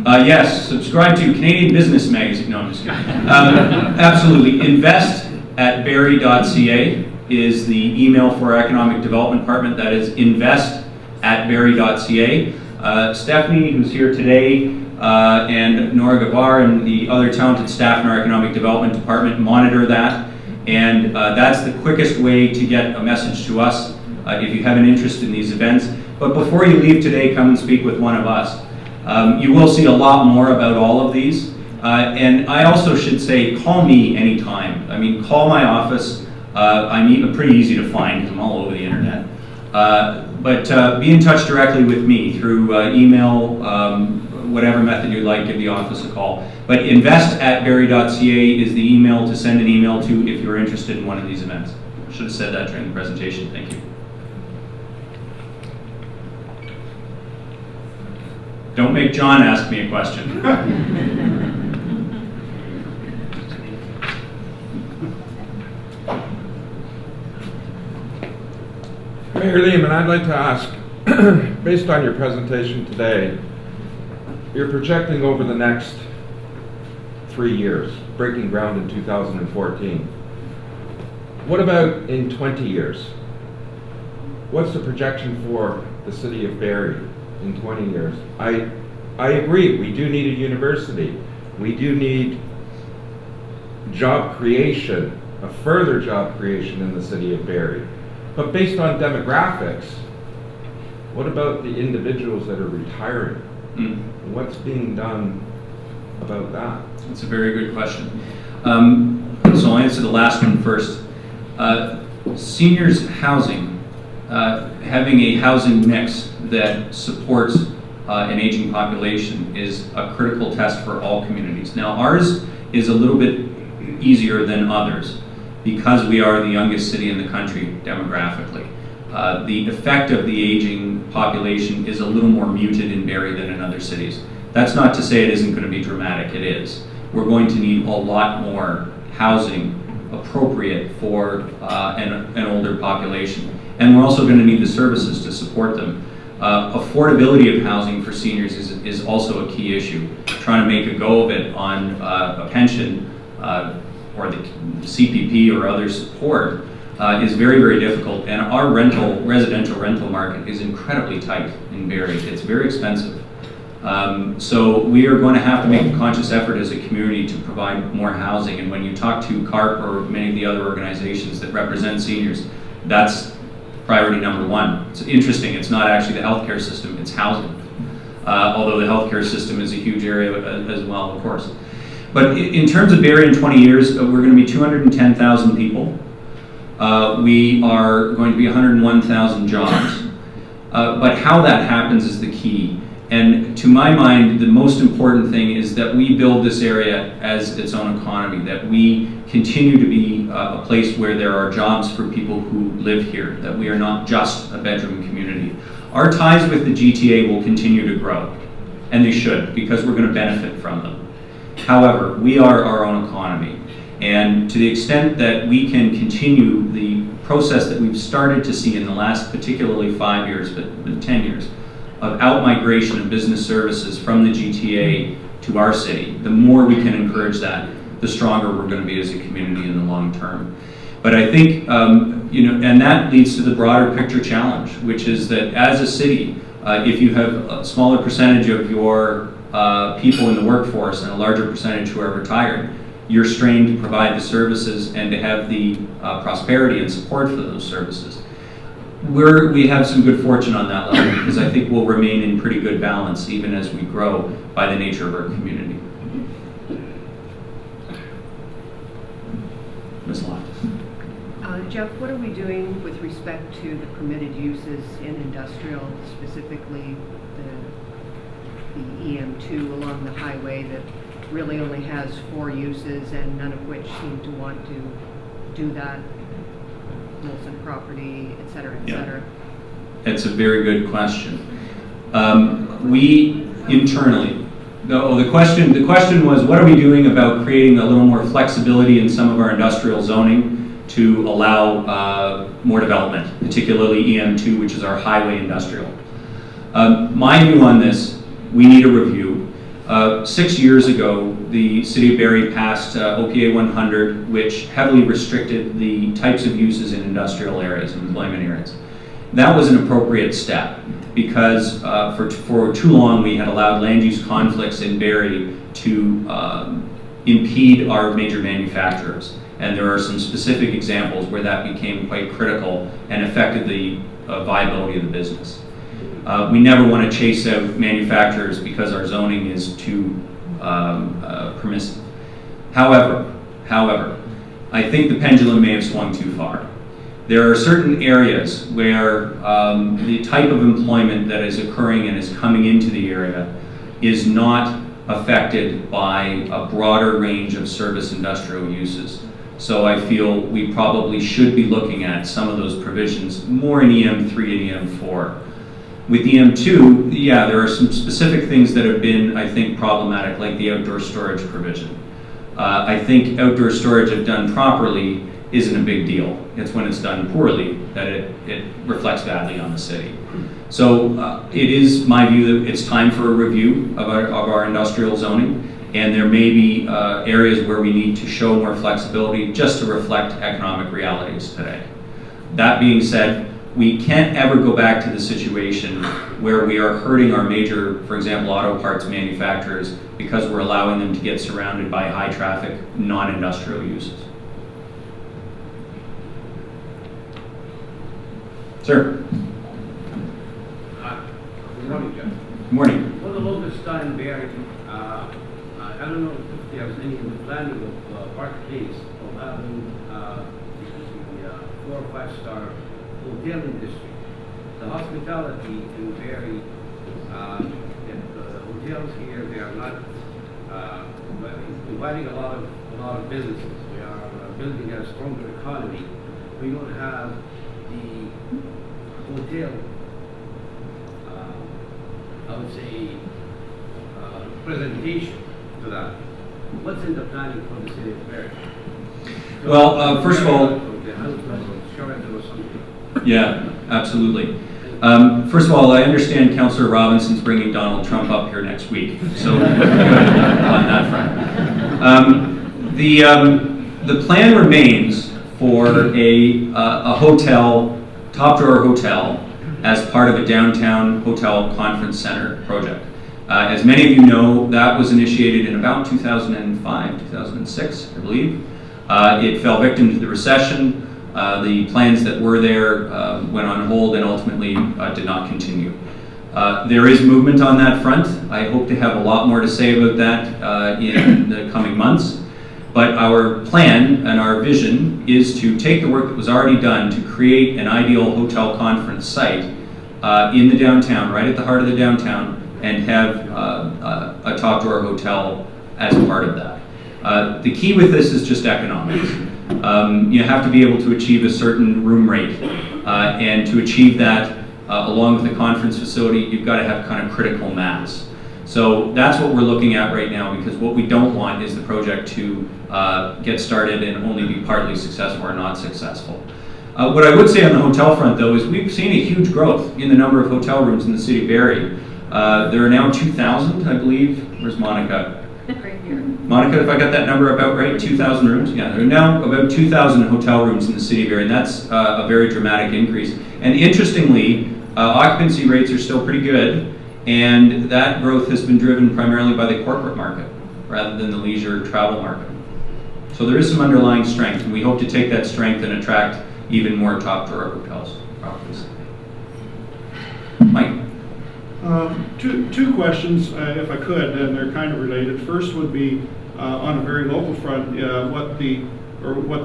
Yes, subscribe to Canadian Business Magazine. No, I'm just kidding. Absolutely. invest@barrie.ca is the email for our economic development department. That is invest@barrie.ca. Stephanie, who's here today, and Nora Gavar and the other talented staff in our economic development department monitor that. And that's the quickest way to get a message to us if you have an interest in these events. But before you leave today, come and speak with one of us. You will see a lot more about all of these. And I also should say, call me anytime. I mean, call my office. I'm pretty easy to find because I'm all over the internet. But be in touch directly with me through email, whatever method you'd like, give the office a call. But invest@barrie.ca is the email to send an email to if you're interested in one of these events. I should have said that during the presentation. Thank you. Don't make John ask me a question. Mayor Lehman, I'd like to ask, based on your presentation today, you're projecting over the next 3 years, breaking ground in 2014. What about in 20 years? What's the projection for the city of Barrie in 20 years? I agree, we do need a university. We do need job creation, a further job creation in the city of Barrie. But based on demographics, what about the individuals that are retiring? What's being done about that? That's a very good question. So I'll answer the last one first. Seniors housing, having a housing mix that supports an aging population is a critical test for all communities. Now ours is a little bit easier than others because we are the youngest city in the country demographically. The effect of the aging population is a little more muted in Barrie than in other cities. That's not to say it isn't going to be dramatic, it is. We're going to need a lot more housing appropriate for an older population. And we're also going to need the services to support them. Affordability of housing for seniors is also a key issue. Trying to make a go of it on a pension or the CPP or other support is very, very difficult. And our residential rental market is incredibly tight in Barrie. It's very expensive. So we are going to have to make a conscious effort as a community to provide more housing. And when you talk to CARP or many of the other organizations that represent seniors, that's priority number one. It's interesting, it's not actually the healthcare system, it's housing. Although the healthcare system is a huge area as well, of course. But in terms of Barrie in 20 years, we're going to be 210,000 people. We are going to be 101,000 jobs. But how that happens is the key. And to my mind, the most important thing is that we build this area as its own economy, that we continue to be a place where there are jobs for people who live here, that we are not just a bedroom community. Our ties with the GTA will continue to grow, and they should, because we're going to benefit from them. However, we are our own economy, and to the extent that we can continue the process that we've started to see in the last particularly 5 years, but 10 years, of out-migration of business services from the GTA to our city, the more we can encourage that, the stronger we're going to be as a community in the long term. But I think, and that leads to the broader picture challenge, which is that as a city, if you have a smaller percentage of your people in the workforce and a larger percentage who are retired, you're strained to provide the services and to have the prosperity and support for those services. We have some good fortune on that level because I think we'll remain in pretty good balance even as we grow by the nature of our community. Ms. Loftus. Jeff, what are we doing with respect to the permitted uses in industrial, specifically the EM2 along the highway that really only has 4 uses and none of which seem to want to do that? Wilson property, et cetera, et cetera. It's a very good question. We internally, the question was, what are we doing about creating a little more flexibility in some of our industrial zoning to allow more development, particularly EM2, which is our highway industrial. My view on this, we need a review. 6 years ago, the City of Barrie passed OPA 100, which heavily restricted the types of uses in industrial areas, employment areas. That was an appropriate step because for too long we had allowed land use conflicts in Barrie to impede our major manufacturers. And there are some specific examples where that became quite critical and affected the viability of the business. We never want to chase out manufacturers because our zoning is too permissive. However, I think the pendulum may have swung too far. There are certain areas where the type of employment that is occurring and is coming into the area is not affected by a broader range of service industrial uses. So I feel we probably should be looking at some of those provisions more in EM3 and EM4. With EM2, yeah, there are some specific things that have been, I think, problematic, like the outdoor storage provision. I think outdoor storage, if done properly, isn't a big deal. It's when it's done poorly that it reflects badly on the city. So it is my view that it's time for a review of our industrial zoning, and there may be areas where we need to show more flexibility just to reflect economic realities today. That being said, we can't ever go back to the situation where we are hurting our major, for example, auto parts manufacturers because we're allowing them to get surrounded by high traffic, non-industrial uses. Sir. Good morning, Jeff. Good morning. For the longest time, Barrie, I don't know if there's any in the planning of Park Place of having the 4 or 5-star hotel industry. The hospitality in Barrie, the hotels here, they are not inviting a lot of businesses. We are building a stronger economy. We don't have the hotel, I would say, presentation to that. What's in the planning for the city of Barrie? Well, first of all, yeah, absolutely. First of all, I understand Councillor Robinson's bringing Donald Trump up here next week, so good on that front. The plan remains for a hotel, top drawer hotel, as part of a downtown hotel conference center project. As many of you know, that was initiated in about 2005, 2006, I believe. It fell victim to the recession. The plans that were there went on hold and ultimately did not continue. There is movement on that front. I hope to have a lot more to say about that in the coming months. But our plan and our vision is to take the work that was already done to create an ideal hotel conference site in the downtown, right at the heart of the downtown, and have a top drawer hotel as part of that. The key with this is just economics. You have to be able to achieve a certain room rate, and to achieve that along with the conference facility, you've got to have kind of critical mass. So that's what we're looking at right now, because what we don't want is the project to get started and only be partly successful or not successful. What I would say on the hotel front, though, is we've seen a huge growth in the number of hotel rooms in the city of Barrie. There are now 2,000, I believe. Where's Monica? Right here. Monica, if I got that number about right, 2,000 rooms? Yeah, there are now about 2,000 hotel rooms in the city of Barrie, and that's a very dramatic increase. And interestingly, occupancy rates are still pretty good, and that growth has been driven primarily by the corporate market rather than the leisure travel market. So there is some underlying strength, and we hope to take that strength and attract even more top drawer hotels properties. Mike? Two questions, if I could, and they're kind of related. First would be on a very local front, what the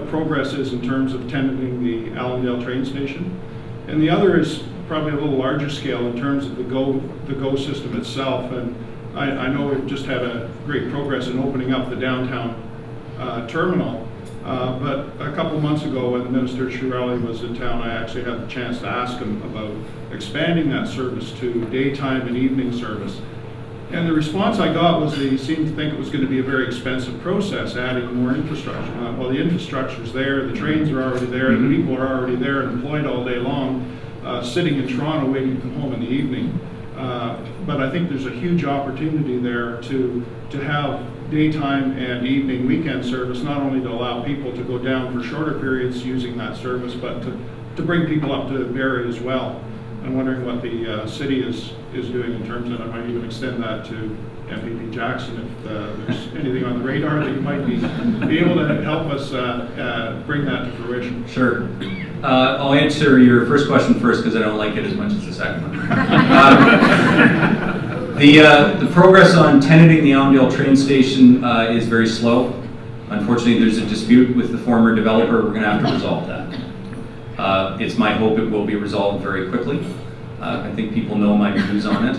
progress is in terms of tenanting the Allendale train station, and the other is probably a little larger scale in terms of the GO system itself. And I know we've just had a great progress in opening up the downtown terminal, but a couple of months ago when Minister Chiarelli was in town, I actually had the chance to ask him about expanding that service to daytime and evening service. And the response I got was they seemed to think it was going to be a very expensive process, adding more infrastructure. Well, the infrastructure's there, the trains are already there, the people are already there and employed all day long, sitting in Toronto waiting to come home in the evening. But I think there's a huge opportunity there to have daytime and evening weekend service, not only to allow people to go down for shorter periods using that service, but to bring people up to Barrie as well. I'm wondering what the city is doing in terms of, I might even extend that to MPP Jackson, if there's anything on the radar that you might be able to help us bring that to fruition. Sure. I'll answer your first question first because I don't like it as much as the second one. The progress on tenanting the Allendale train station is very slow. Unfortunately, there's a dispute with the former developer. We're going to have to resolve that. It's my hope it will be resolved very quickly. I think people know my views on it.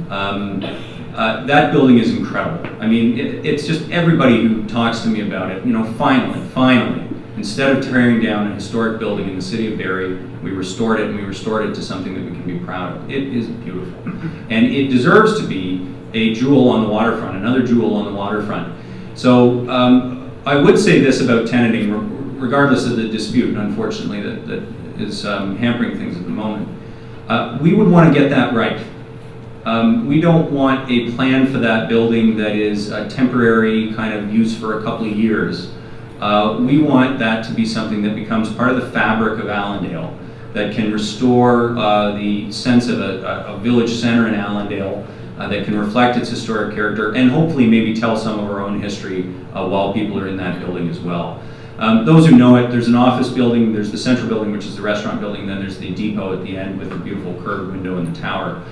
That building is incredible. I mean, it's just everybody who talks to me about it, you know, finally, instead of tearing down a historic building in the city of Barrie, we restored it, and we restored it to something that we can be proud of. It is beautiful. And it deserves to be a jewel on the waterfront, another jewel on the waterfront. So I would say this about tenanting, regardless of the dispute, unfortunately, that is hampering things at the moment. We would want to get that right. We don't want a plan for that building that is a temporary kind of use for a couple of years. We want that to be something that becomes part of the fabric of Allendale, that can restore the sense of a village center in Allendale, that can reflect its historic character, and hopefully maybe tell some of our own history while people are in that building as well. Those who know it, there's an office building, there's the central building, which is the restaurant building, then there's the depot at the end with the beautiful curved window in the tower.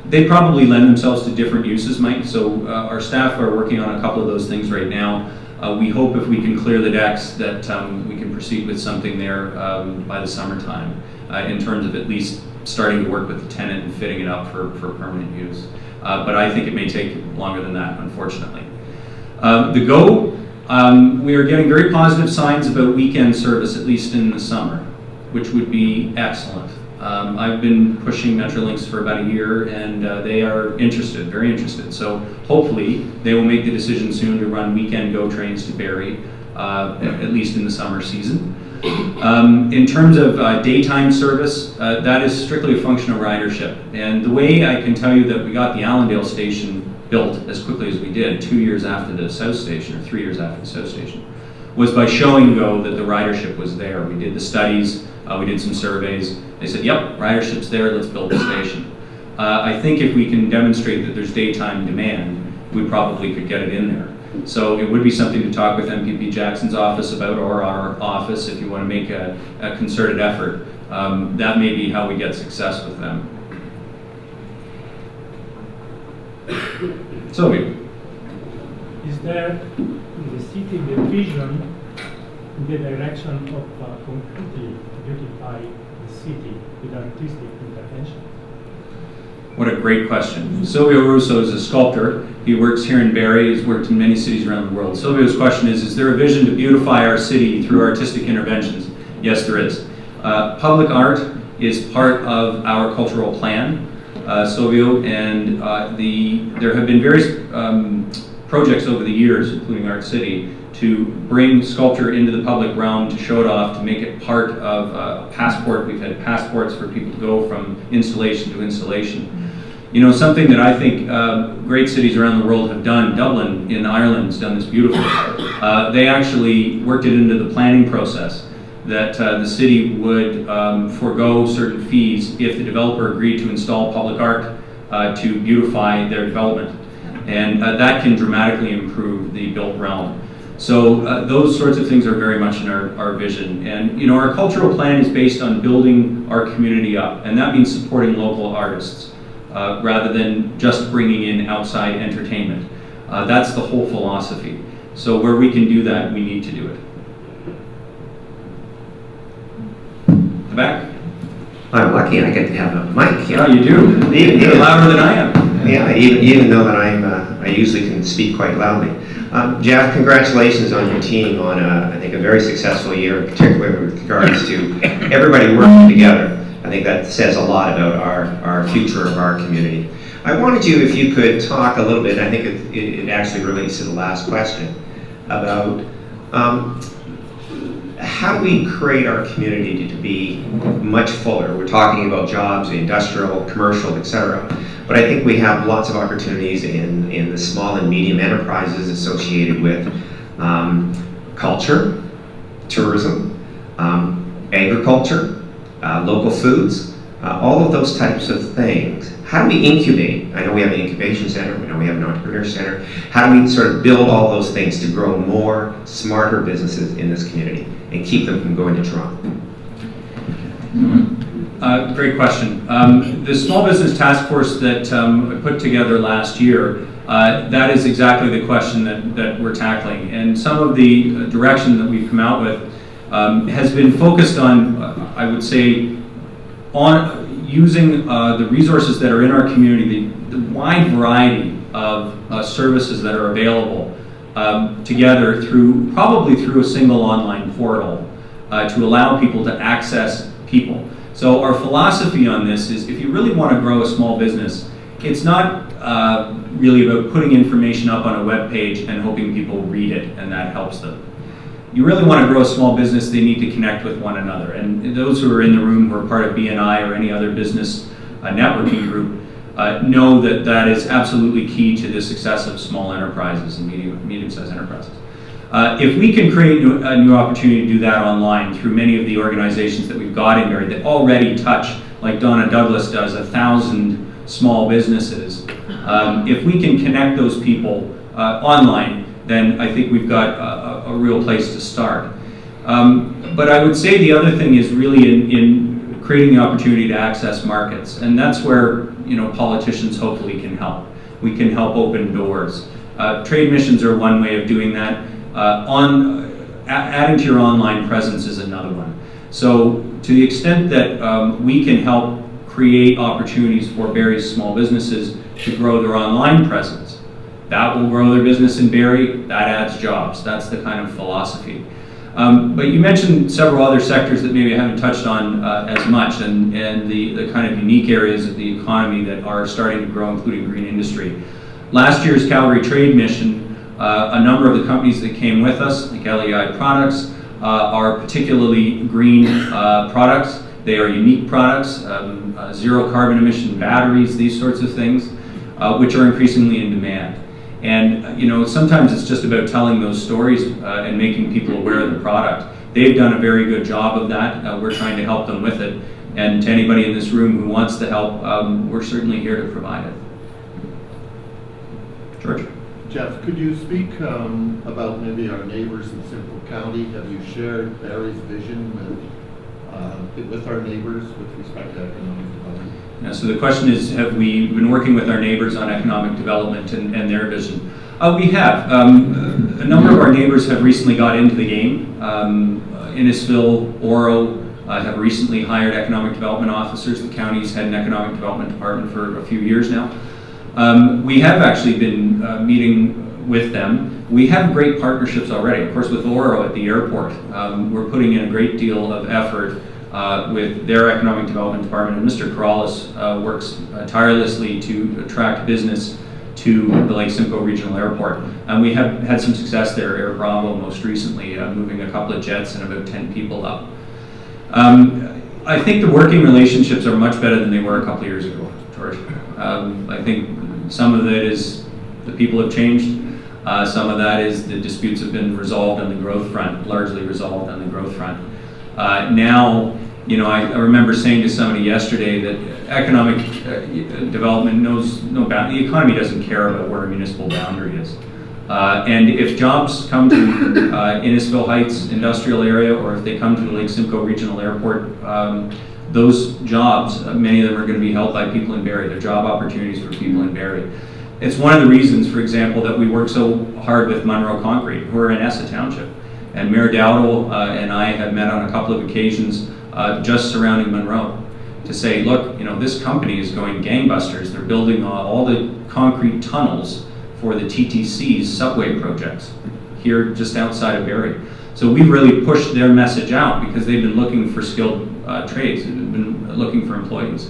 They probably lend themselves to different uses, Mike, so our staff are working on a couple of those things right now. We hope if we can clear the decks that we can proceed with something there by the summertime, in terms of at least starting to work with the tenant and fitting it up for permanent use. But I think it may take longer than that, unfortunately. The GO, we are getting very positive signs about weekend service, at least in the summer, which would be excellent. I've been pushing Metrolinx for about a year, and they are interested, very interested. So hopefully they will make the decision soon to run weekend GO trains to Barrie, at least in the summer season. In terms of daytime service, that is strictly a function of ridership. And the way I can tell you that we got the Allendale station built as quickly as we did, 2 years after the South Station, or 3 years after the South Station, was by showing GO that the ridership was there. We did the studies, we did some surveys. They said, yep, ridership's there, let's build the station. I think if we can demonstrate that there's daytime demand, we probably could get it in there. So it would be something to talk with MPP Jackson's office about, or our office, if you want to make a concerted effort. That may be how we get success with them. Sylvia. Is there in the city the vision in the direction of completely beautify the city with artistic intervention? What a great question. Silvio Russo is a sculptor. He works here in Barrie. He's worked in many cities around the world. Silvio's question is there a vision to beautify our city through artistic interventions? Yes, there is. Public art is part of our cultural plan, Silvio, and there have been various projects over the years, including Art City, to bring sculpture into the public realm, to show it off, to make it part of a passport. We've had passports for people to go from installation to installation. You know, something that I think great cities around the world have done, Dublin in Ireland has done this beautifully. They actually worked it into the planning process, that the city would forego certain fees if the developer agreed to install public art to beautify their development. And that can dramatically improve the built realm. So those sorts of things are very much in our vision. And you know, our cultural plan is based on building our community up, and that means supporting local artists rather than just bringing in outside entertainment. That's the whole philosophy. So where we can do that, we need to do it. The back? I'm lucky I get to have a mic. Yeah, you do. You're louder than I am. Yeah, even though that I usually can speak quite loudly. Jeff, congratulations on your team on I think a very successful year, particularly with regards to everybody working together. I think that says a lot about our future of our community. I wanted you, if you could talk a little bit, I think it actually relates to the last question, about how do we create our community to be much fuller? We're talking about jobs, industrial, commercial, etc. But I think we have lots of opportunities in the small and medium enterprises associated with culture, tourism, agriculture, local foods, all of those types of things. How do we incubate? I know we have an incubation center, we know we have an entrepreneur center. How do we sort of build all those things to grow more smarter businesses in this community and keep them from going to Toronto? Great question. The Small Business Task Force that I put together last year, that is exactly the question that we're tackling. And some of the direction that we've come out with has been focused on, I would say, on using the resources that are in our community, the wide variety of services that are available together probably through a single online portal to allow people to access people. So our philosophy on this is, if you really want to grow a small business, it's not really about putting information up on a web page and hoping people read it and that helps them. You really want to grow a small business, they need to connect with one another. And those who are in the room who are part of BNI or any other business networking group know that that is absolutely key to the success of small enterprises and medium-sized enterprises. If we can create a new opportunity to do that online through many of the organizations that we've got in Barrie that already touch, like Donna Douglas does, 1,000 small businesses, if we can connect those people online, then I think we've got a real place to start. But I would say the other thing is really in creating the opportunity to access markets, and that's where politicians hopefully can help. We can help open doors. Trade missions are one way of doing that. Adding to your online presence is another one. So to the extent that we can help create opportunities for various small businesses to grow their online presence, that will grow their business in Barrie, that adds jobs. That's the kind of philosophy. But you mentioned several other sectors that maybe I haven't touched on as much, and the kind of unique areas of the economy that are starting to grow, including green industry. Last year's Calgary Trade Mission, a number of the companies that came with us, like LEI Products, are particularly green products. They are unique products, zero carbon emission batteries, these sorts of things, which are increasingly in demand. And sometimes it's just about telling those stories and making people aware of the product. They've done a very good job of that. We're trying to help them with it. And to anybody in this room who wants to help, we're certainly here to provide it. George? Jeff, could you speak about maybe our neighbors in Simcoe County? Have you shared Barrie's vision with our neighbors with respect to economic development? Yeah, so the question is, have we been working with our neighbors on economic development and their vision? We have. A number of our neighbors have recently got into the game. Innisfil, Oro have recently hired economic development officers. The county's had an economic development department for a few years now. We have actually been meeting with them. We have great partnerships already. Of course, with Oro at the airport, we're putting in a great deal of effort with their economic development department, and Mr. Corrales works tirelessly to attract business to the Lake Simcoe Regional Airport. And we have had some success there, Air Bravo most recently, moving a couple of jets and about 10 people up. I think the working relationships are much better than they were a couple of years ago, George. I think some of it is the people have changed. Some of that is the disputes have been resolved on the growth front, largely resolved on the growth front. Now, I remember saying to somebody yesterday that economic development knows no boundary. The economy doesn't care about where a municipal boundary is. And if jobs come to Innisfil Heights industrial area, or if they come to the Lake Simcoe Regional Airport, those jobs, many of them are going to be held by people in Barrie. They're job opportunities for people in Barrie. It's one of the reasons, for example, that we work so hard with Munro Concrete, who are in Essa Township. And Mayor Dowdall and I have met on a couple of occasions just surrounding Munro to say, look, this company is going gangbusters. They're building all the concrete tunnels for the TTC's subway projects here just outside of Barrie. So we've really pushed their message out because they've been looking for skilled trades that have been looking for employees.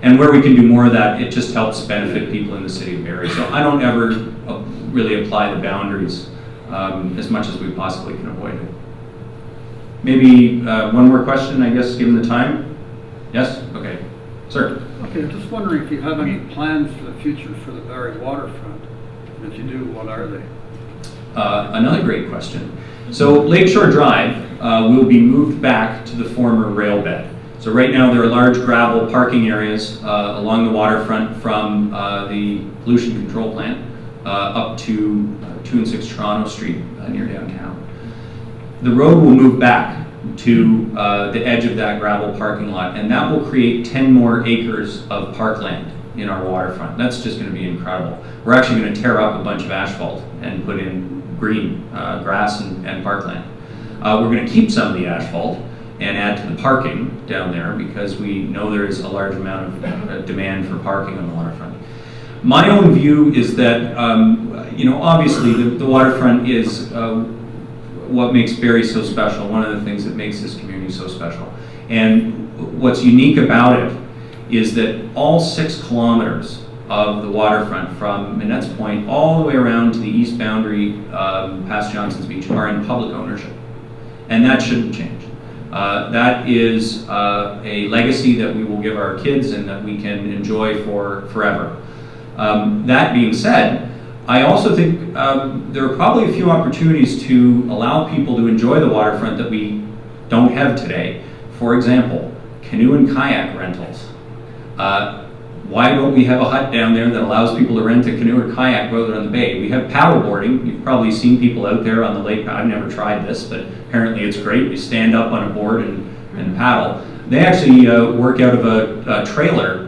And where we can do more of that, it just helps benefit people in the city of Barrie. So I don't ever really apply the boundaries as much as we possibly can avoid it. Maybe one more question, I guess, given the time? Yes? Okay. Sir? Okay, I'm just wondering if you have any plans for the future for the Barrie waterfront. And if you do, what are they? Another great question. So Lakeshore Drive will be moved back to the former rail bed. So right now there are large gravel parking areas along the waterfront from the pollution control plant up to 2 and 6 Toronto Street near downtown. The road will move back to the edge of that gravel parking lot, and that will create 10 more acres of parkland in our waterfront. That's just going to be incredible. We're actually going to tear up a bunch of asphalt and put in green grass and parkland. We're going to keep some of the asphalt and add to the parking down there because we know there is a large amount of demand for parking on the waterfront. My own view is that, obviously the waterfront is what makes Barrie so special, one of the things that makes this community so special. And what's unique about it is that all 6 kilometers of the waterfront from Minette's Point all the way around to the east boundary past Johnson's Beach are in public ownership. And that shouldn't change. That is a legacy that we will give our kids and that we can enjoy for forever. That being said, I also think there are probably a few opportunities to allow people to enjoy the waterfront that we don't have today. For example, canoe and kayak rentals. Why don't we have a hut down there that allows people to rent a canoe or kayak rather on the bay? We have paddleboarding. You've probably seen people out there on the lake. I've never tried this, but apparently it's great. You stand up on a board and paddle. They actually work out of a trailer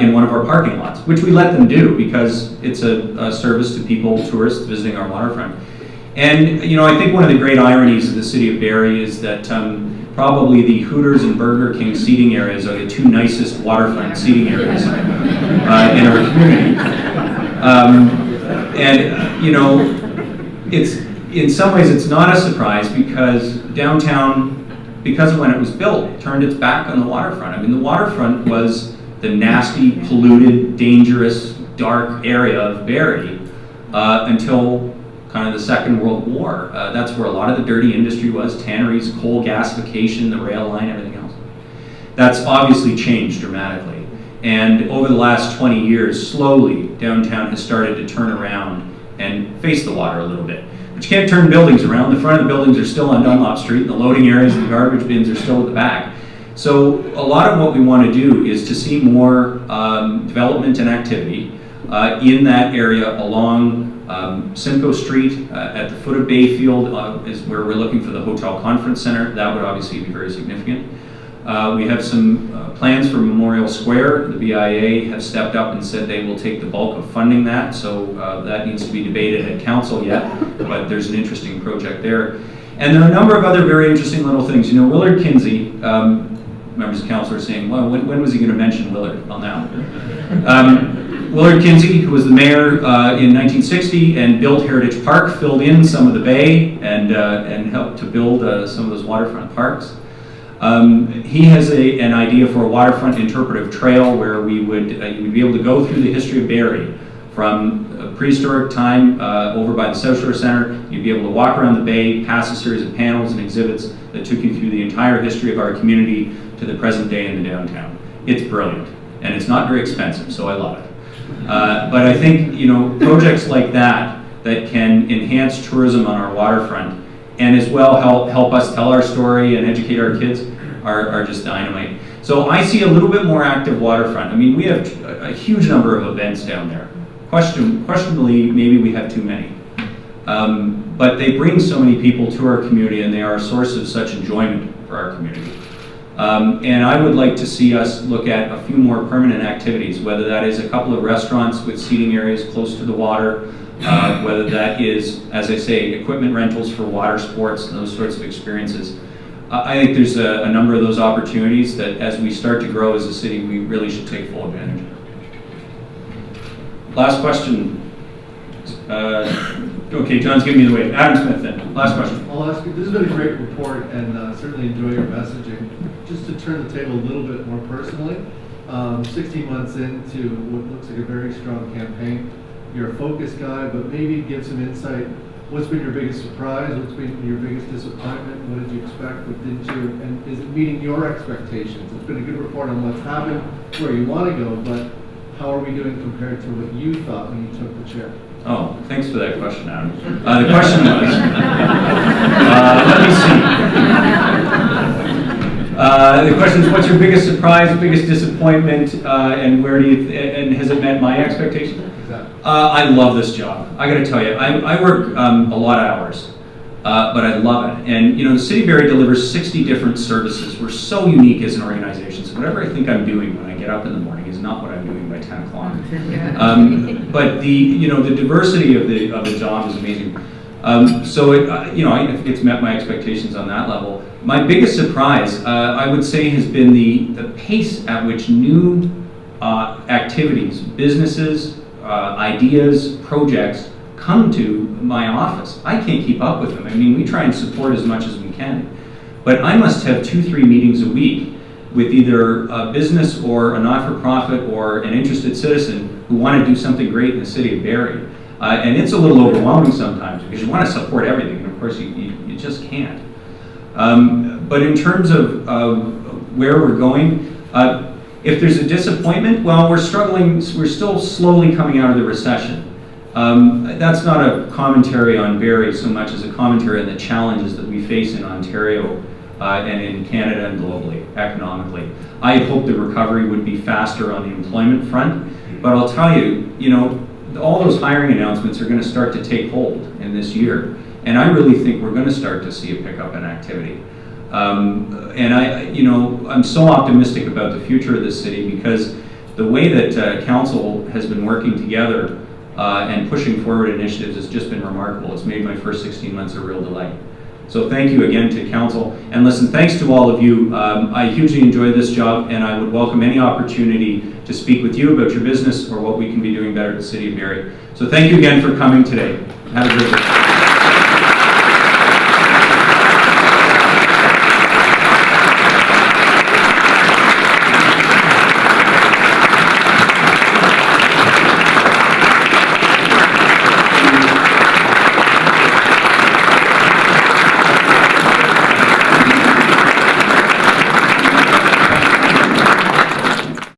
in one of our parking lots, which we let them do because it's a service to people, tourists visiting our waterfront. And I think one of the great ironies of the city of Barrie is that probably the Hooters and Burger King seating areas are the 2 nicest waterfront seating areas in our community. It's in some ways it's not a surprise because downtown, because of when it was built, turned its back on the waterfront. I mean, the waterfront was the nasty, polluted, dangerous, dark area of Barrie until kind of the Second World War. That's where a lot of the dirty industry was, tanneries, coal gasification, the rail line, everything else. That's obviously changed dramatically. And over the last 20 years, slowly, downtown has started to turn around and face the water a little bit. But you can't turn buildings around. The front of the buildings are still on Dunlop Street, and the loading areas and the garbage bins are still at the back. So a lot of what we want to do is to see more development and activity in that area along Simcoe Street at the foot of Bayfield is where we're looking for the Hotel Conference Center. That would obviously be very significant. We have some plans for Memorial Square. The BIA have stepped up and said they will take the bulk of funding that, so that needs to be debated at council yet, but there's an interesting project there. And there are a number of other very interesting little things. Willard Kinsey, members of council are saying, well, when was he going to mention Willard? Well, now. Willard Kinsey, who was the mayor in 1960 and built Heritage Park, filled in some of the bay and helped to build some of those waterfront parks. He has an idea for a waterfront interpretive trail where you would be able to go through the history of Barrie from prehistoric time over by the South Shore Center. You'd be able to walk around the bay, pass a series of panels and exhibits that took you through the entire history of our community to the present day in the downtown. It's brilliant, and it's not very expensive, so I love it. But I think projects like that can enhance tourism on our waterfront and as well help us tell our story and educate our kids are just dynamite. So I see a little bit more active waterfront. I mean, we have a huge number of events down there. Questionably, maybe we have too many. But they bring so many people to our community and they are a source of such enjoyment for our community. And I would like to see us look at a few more permanent activities, whether that is a couple of restaurants with seating areas close to the water, whether that is, as I say, equipment rentals for water sports and those sorts of experiences. I think there's a number of those opportunities that as we start to grow as a city, we really should take full advantage of. Last question. Okay, John's giving me the wave. Adam Smith then, last question. I'll ask you, this has been a great report and certainly enjoy your messaging. Just to turn the table a little bit more personally, 16 months into what looks like a very strong campaign, you're a focused guy, but maybe give some insight. What's been your biggest surprise? What's been your biggest disappointment? What did you expect? What didn't you? And is it meeting your expectations? It's been a good report on what's happened, where you want to go, but how are we doing compared to what you thought when you took the chair? Oh, thanks for that question, Adam. The question was, let me see. The question is, what's your biggest surprise, biggest disappointment, and where do you, and has it met my expectations? Exactly. I love this job. I got to tell you, I work a lot of hours, but I love it. And you know, the City of Barrie delivers 60 different services. We're so unique as an organization. So whatever I think I'm doing when I get up in the morning is not what I'm doing by 10 o'clock. But the diversity of the job is amazing. So I think it's met my expectations on that level. My biggest surprise, I would say, has been the pace at which new activities, businesses, ideas, projects come to my office. I can't keep up with them. I mean, we try and support as much as we can, but I must have 2-3 meetings a week with either a business or a not-for-profit or an interested citizen who want to do something great in the City of Barrie. And it's a little overwhelming sometimes because you want to support everything, and of course you just can't. But in terms of where we're going, if there's a disappointment, well, we're struggling, we're still slowly coming out of the recession. That's not a commentary on Barrie so much as a commentary on the challenges that we face in Ontario and in Canada and globally, economically. I had hoped the recovery would be faster on the employment front, but I'll tell you, all those hiring announcements are going to start to take hold in this year, and I really think we're going to start to see a pickup in activity. And I'm so optimistic about the future of this city because the way that council has been working together and pushing forward initiatives has just been remarkable. It's made my first 16 months a real delight. So thank you again to council. And listen, thanks to all of you. I hugely enjoy this job, and I would welcome any opportunity to speak with you about your business or what we can be doing better at the City of Barrie. So thank you again for coming today. Have a great day.